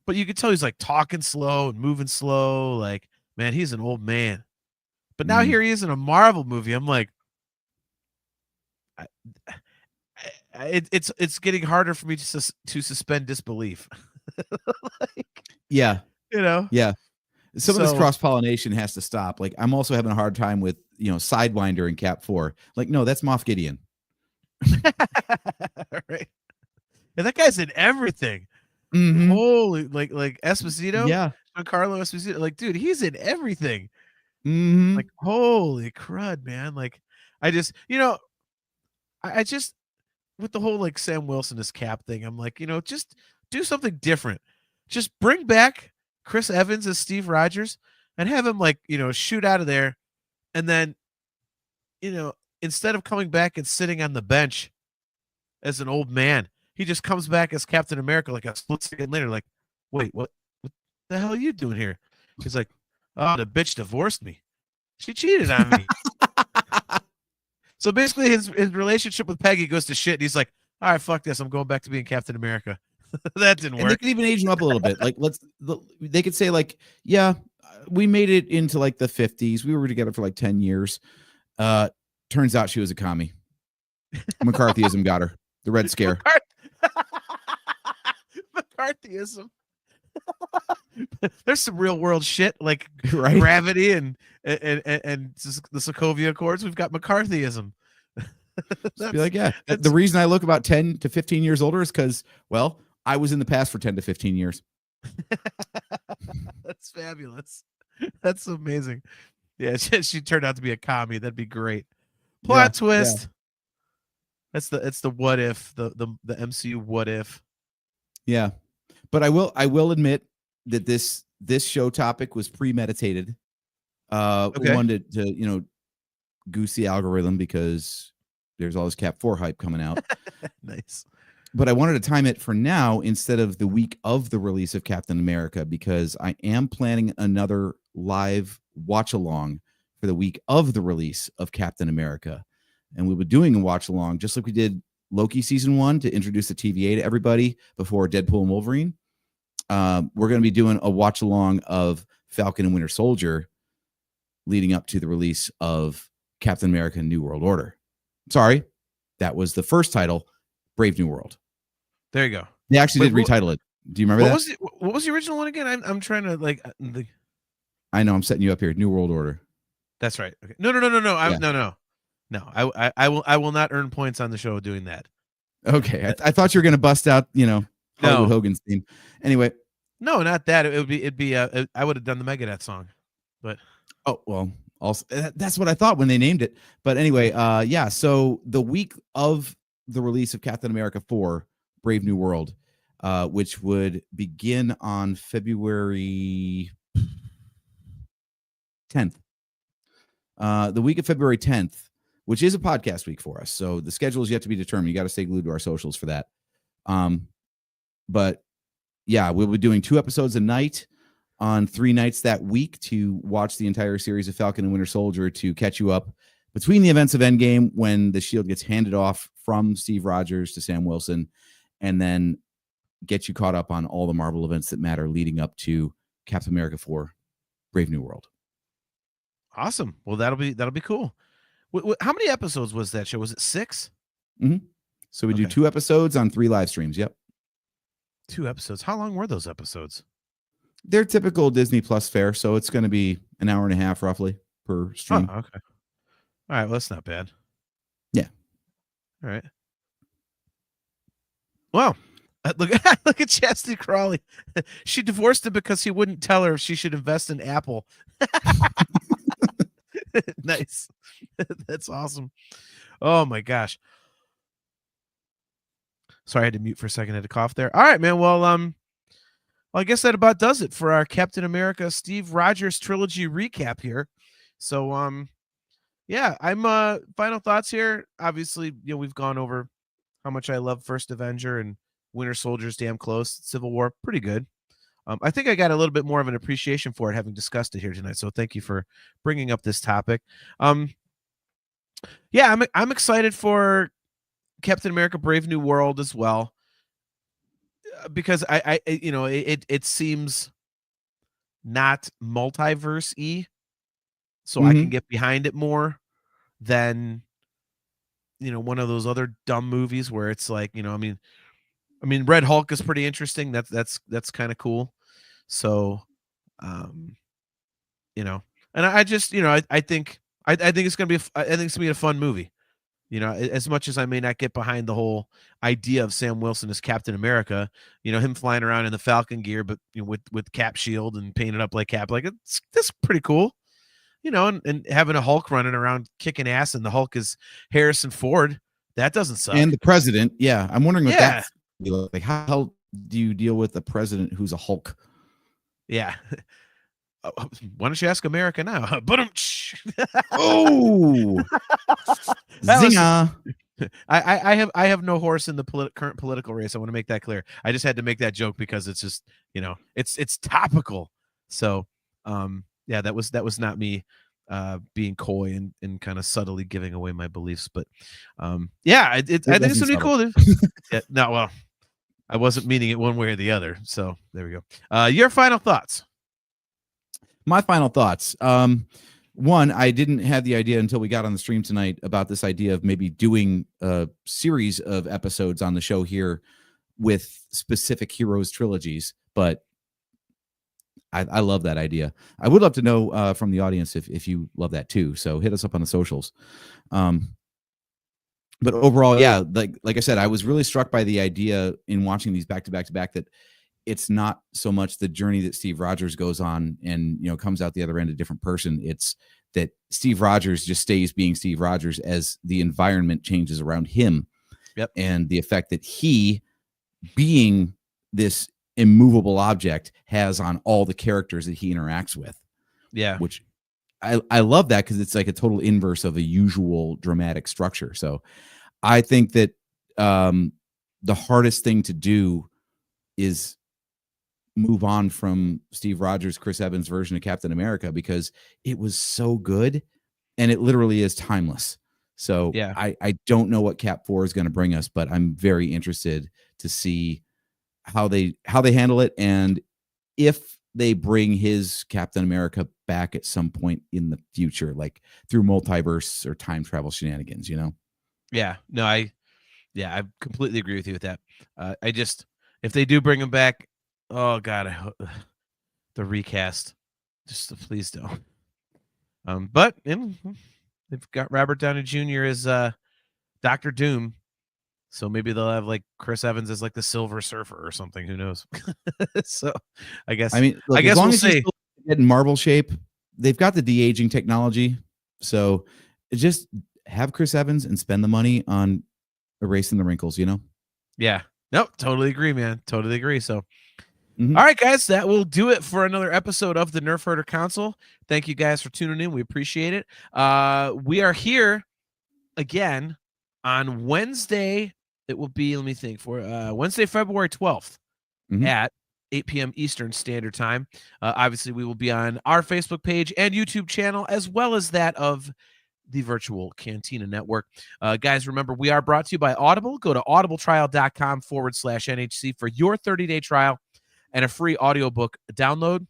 But you could tell he's like talking slow and moving slow. Like, man, he's an old man. But now here he is in a Marvel movie. I'm like, it's getting harder for me to suspend disbelief. Like, Yeah, you know, yeah. Some of this So- cross pollination has to stop. Like I'm also having a hard time with Sidewinder in Cap 4. Like no, that's Moff Gideon. right? And that guy's in everything. Mhm. Holy, like Esposito, Yeah. Giancarlo Esposito. Like, dude, he's in everything. Mhm. Like, holy crud, man. Like, I just, I just with the whole like Sam Wilson as Cap thing, I'm like, just do something different. Just bring back Chris Evans as Steve Rogers and have him like, shoot out of there. And then, instead of coming back and sitting on the bench as an old man, he just comes back as Captain America like a split second later, like, wait, what the hell are you doing here? He's like, oh, the bitch divorced me. She cheated on me. So basically his relationship with Peggy goes to shit. And he's like, all right, fuck this. I'm going back to being Captain America. That didn't And they work. could even age him up a little bit. Like they could say like, yeah, we made it into like the 50s. We were together for like 10 years. Turns out she was a commie. McCarthyism got her. The Red Scare. McCarthyism. There's some real world shit like Right? gravity and the Sokovia Accords. We've got McCarthyism. Be like, yeah. The reason I look about 10 to 15 years older is because, well, I was in the past for 10 to 15 years. That's fabulous. That's amazing. Yeah, she turned out to be a commie. That'd be great. Plot twist. Yeah. It's the what if, the MCU what if. Yeah. But I will admit that this show topic was premeditated. Okay. Wanted to goose the algorithm because there's all this Cap 4 hype coming out. Nice. But I wanted to time it for now instead of the week of the release of Captain America, because I am planning another live watch along for the week of the release of Captain America. And we'll be doing a watch along just like we did Loki season 1 to introduce the TVA to everybody before Deadpool and Wolverine. We're going to be doing a watch along of Falcon and Winter Soldier leading up to the release of Captain America New World Order. Sorry, that was the first title, Brave New World. There you go. They actually did retitle it. Do you remember that? What was the original one again? I'm trying to like. I know I'm setting you up here. New World Order. That's right. Okay. No. No. I will not earn points on the show doing that. Okay, I thought you were going to bust out, Hollywood Hogan's theme. Anyway, no, not that. It'd be. I would have done the Megadeth song, but also that's what I thought when they named it. But anyway, yeah. So the week of the release of Captain America 4, Brave New World, which would begin on February 10th. The week of February 10th, which is a podcast week for us. So the schedule is yet to be determined. You got to stay glued to our socials for that. But yeah, we'll be doing 2 episodes a night on 3 nights that week to watch the entire series of Falcon and Winter Soldier to catch you up between the events of Endgame when the shield gets handed off from Steve Rogers to Sam Wilson, and then get you caught up on all the Marvel events that matter leading up to Captain America 4, Brave New World. Awesome. Well, that'll be cool. How many episodes was that show? Was it 6? Mm-hmm. So we do 2 episodes on 3 live streams. Yep. 2 episodes. How long were those episodes? They're typical Disney Plus fare, so it's going to be an hour and a half roughly per stream. Oh, okay. All right. Well, that's not bad. Yeah. All right. Wow. Look at Chastity Crawley. She divorced him because he wouldn't tell her if she should invest in Apple. Nice. That's awesome. Oh my gosh. Sorry, I had to mute for a second. I had to cough there. All right, man. Well, Well, I guess that about does it for our Captain America Steve Rogers trilogy recap here. So yeah, I'm final thoughts here. Obviously, we've gone over how much I love First Avenger and Winter Soldier's damn close. Civil War, pretty good. I think I got a little bit more of an appreciation for it having discussed it here tonight. So thank you for bringing up this topic. Yeah, I'm excited for Captain America: Brave New World as well, because it seems not multiverse-y, so I can Mhm. get behind it more than one of those other dumb movies where it's like, I mean Red Hulk is pretty interesting. That's kind of cool. So um and I just I think it's gonna be I think it's gonna be a fun movie. As much as I may not get behind the whole idea of Sam Wilson as Captain America, him flying around in the Falcon gear, but with Cap shield and painted up like Cap, like that's pretty cool. And having a Hulk running around kicking ass, and the Hulk is Harrison Ford. That doesn't suck. And the president, yeah. I'm wondering what Yeah. that's like. How do you deal with the president who's a Hulk? Yeah. Why don't you ask America now? But Oh, That was- zinger! I have no horse in the current political race. I want to make that clear. I just had to make that joke because it's just it's topical. So yeah, that was not me being coy and kind of subtly giving away my beliefs. But yeah, I think it's gonna be cool. Dude. Yeah, no, well, I wasn't meaning it one way or the other. So there we go. Your final thoughts. My final thoughts. One, I didn't have the idea until we got on the stream tonight about this idea of maybe doing a series of episodes on the show here with specific heroes trilogies, but I love that idea. I would love to know from the audience if you love that too. So hit us up on the socials. But overall, yeah, like I said, I was really struck by the idea in watching these back to back to back that it's not so much the journey that Steve Rogers goes on and comes out the other end a different person. It's that Steve Rogers just stays being Steve Rogers as the environment changes around him. Yep. And the effect that he, being this immovable object, has on all the characters that he interacts with. Yeah. Which I love that because it's like a total inverse of a usual dramatic structure. So I think that the hardest thing to do is move on from Steve Rogers, Chris Evans' version of Captain America, because it was so good and it literally is timeless. So yeah, I don't know what Cap 4 is going to bring us, but I'm very interested to see how they handle it, and if they bring his Captain America back at some point in the future, like through multiverse or time travel shenanigans, Yeah, no, I completely agree with you with that. I just, if they do bring him back, oh God, I hope the recast, just please don't. But they've got Robert Downey Jr. as Dr. Doom, so maybe they'll have like Chris Evans as like the Silver Surfer or something. Who knows? So I guess look, I guess as long we'll as he's see. still in Marvel shape, they've got the de-aging technology. So just have Chris Evans and spend the money on erasing the wrinkles, Yeah. Nope. Totally agree, man. Totally agree. So, Mhm. all right, guys, that will do it for another episode of the Nerf Herder Council. Thank you guys for tuning in. We appreciate it. We are here again on Wednesday. It will be, let me think, for Wednesday, February 12th Mhm. at 8 p.m. Eastern Standard Time. Obviously, we will be on our Facebook page and YouTube channel, as well as that of the Virtual Cantina Network. Guys, remember, we are brought to you by Audible. Go to audibletrial.com/NHC for your 30-day trial and a free audiobook download.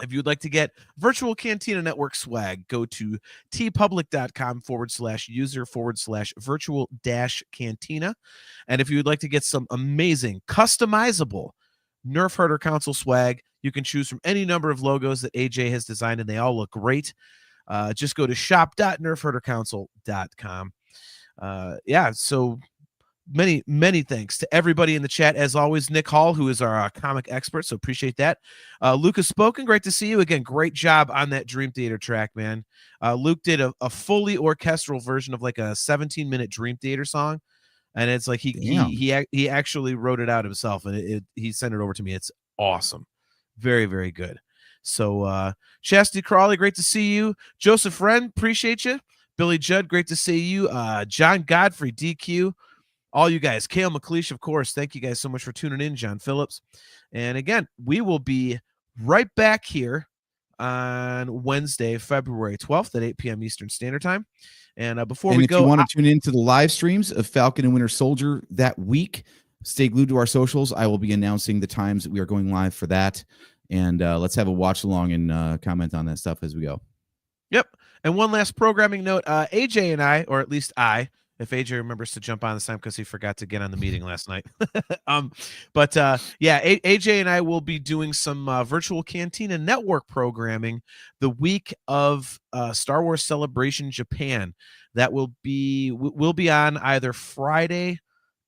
If you'd like to get Virtual Cantina Network swag, go to tpublic.com/user/virtual-cantina. And if you'd like to get some amazing customizable Nerf Herder Council swag, you can choose from any number of logos that AJ has designed, and they all look great. Just go to shop.nerfherdercouncil.com. Yeah, so many thanks to everybody in the chat. As always, Nick Hall, who is our comic expert, so appreciate that. Lucas Spoken, great to see you again. Great job on that Dream Theater track, man. Luke did a fully orchestral version of like a 17-minute Dream Theater song, and it's like he actually wrote it out himself, and he sent it over to me. It's awesome. Very, very good. So Chastity Crawley, great to see you. Joseph Wren, appreciate you. Billy Judd, great to see you. John Godfrey, DQ, all you guys. Kale McLeish, of course. Thank you guys so much for tuning in. John Phillips. And again, we will be right back here on Wednesday, February 12th at 8 p.m. Eastern Standard Time. And before we if go, you want to tune into the live streams of Falcon and Winter Soldier that week, stay glued to our socials. I will be announcing the times that we are going live for that. And let's have a watch along and comment on that stuff as we go. Yep. And one last programming note, AJ and I, or at least I, if AJ remembers to jump on this time because he forgot to get on the meeting last night. AJ and I will be doing some virtual Cantina Network programming the week of Star Wars Celebration Japan. That will be on either Friday,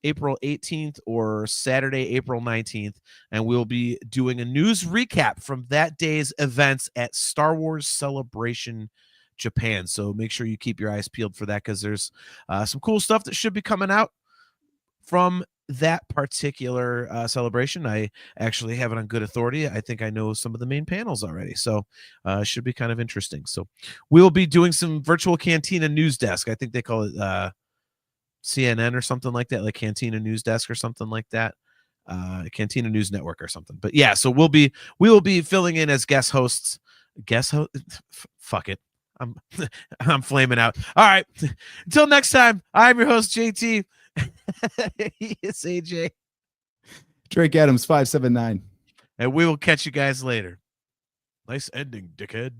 April 18th or Saturday, April 19th, and we'll be doing a news recap from that day's events at Star Wars Celebration Japan. So make sure you keep your eyes peeled for that, because there's some cool stuff that should be coming out from that particular celebration. I actually have it on good authority. I think I know some of the main panels already, so it should be kind of interesting. So we'll be doing some virtual Cantina news desk. I think they call it CNN or something like that, like Cantina News Desk or something like that, Cantina News Network or something. But yeah, so we will be filling in as guest hosts. Fuck it, I'm flaming out. All right, until next time, I'm your host JT. He is AJ. Drake Adams 579, and we will catch you guys later. Nice ending, dickhead.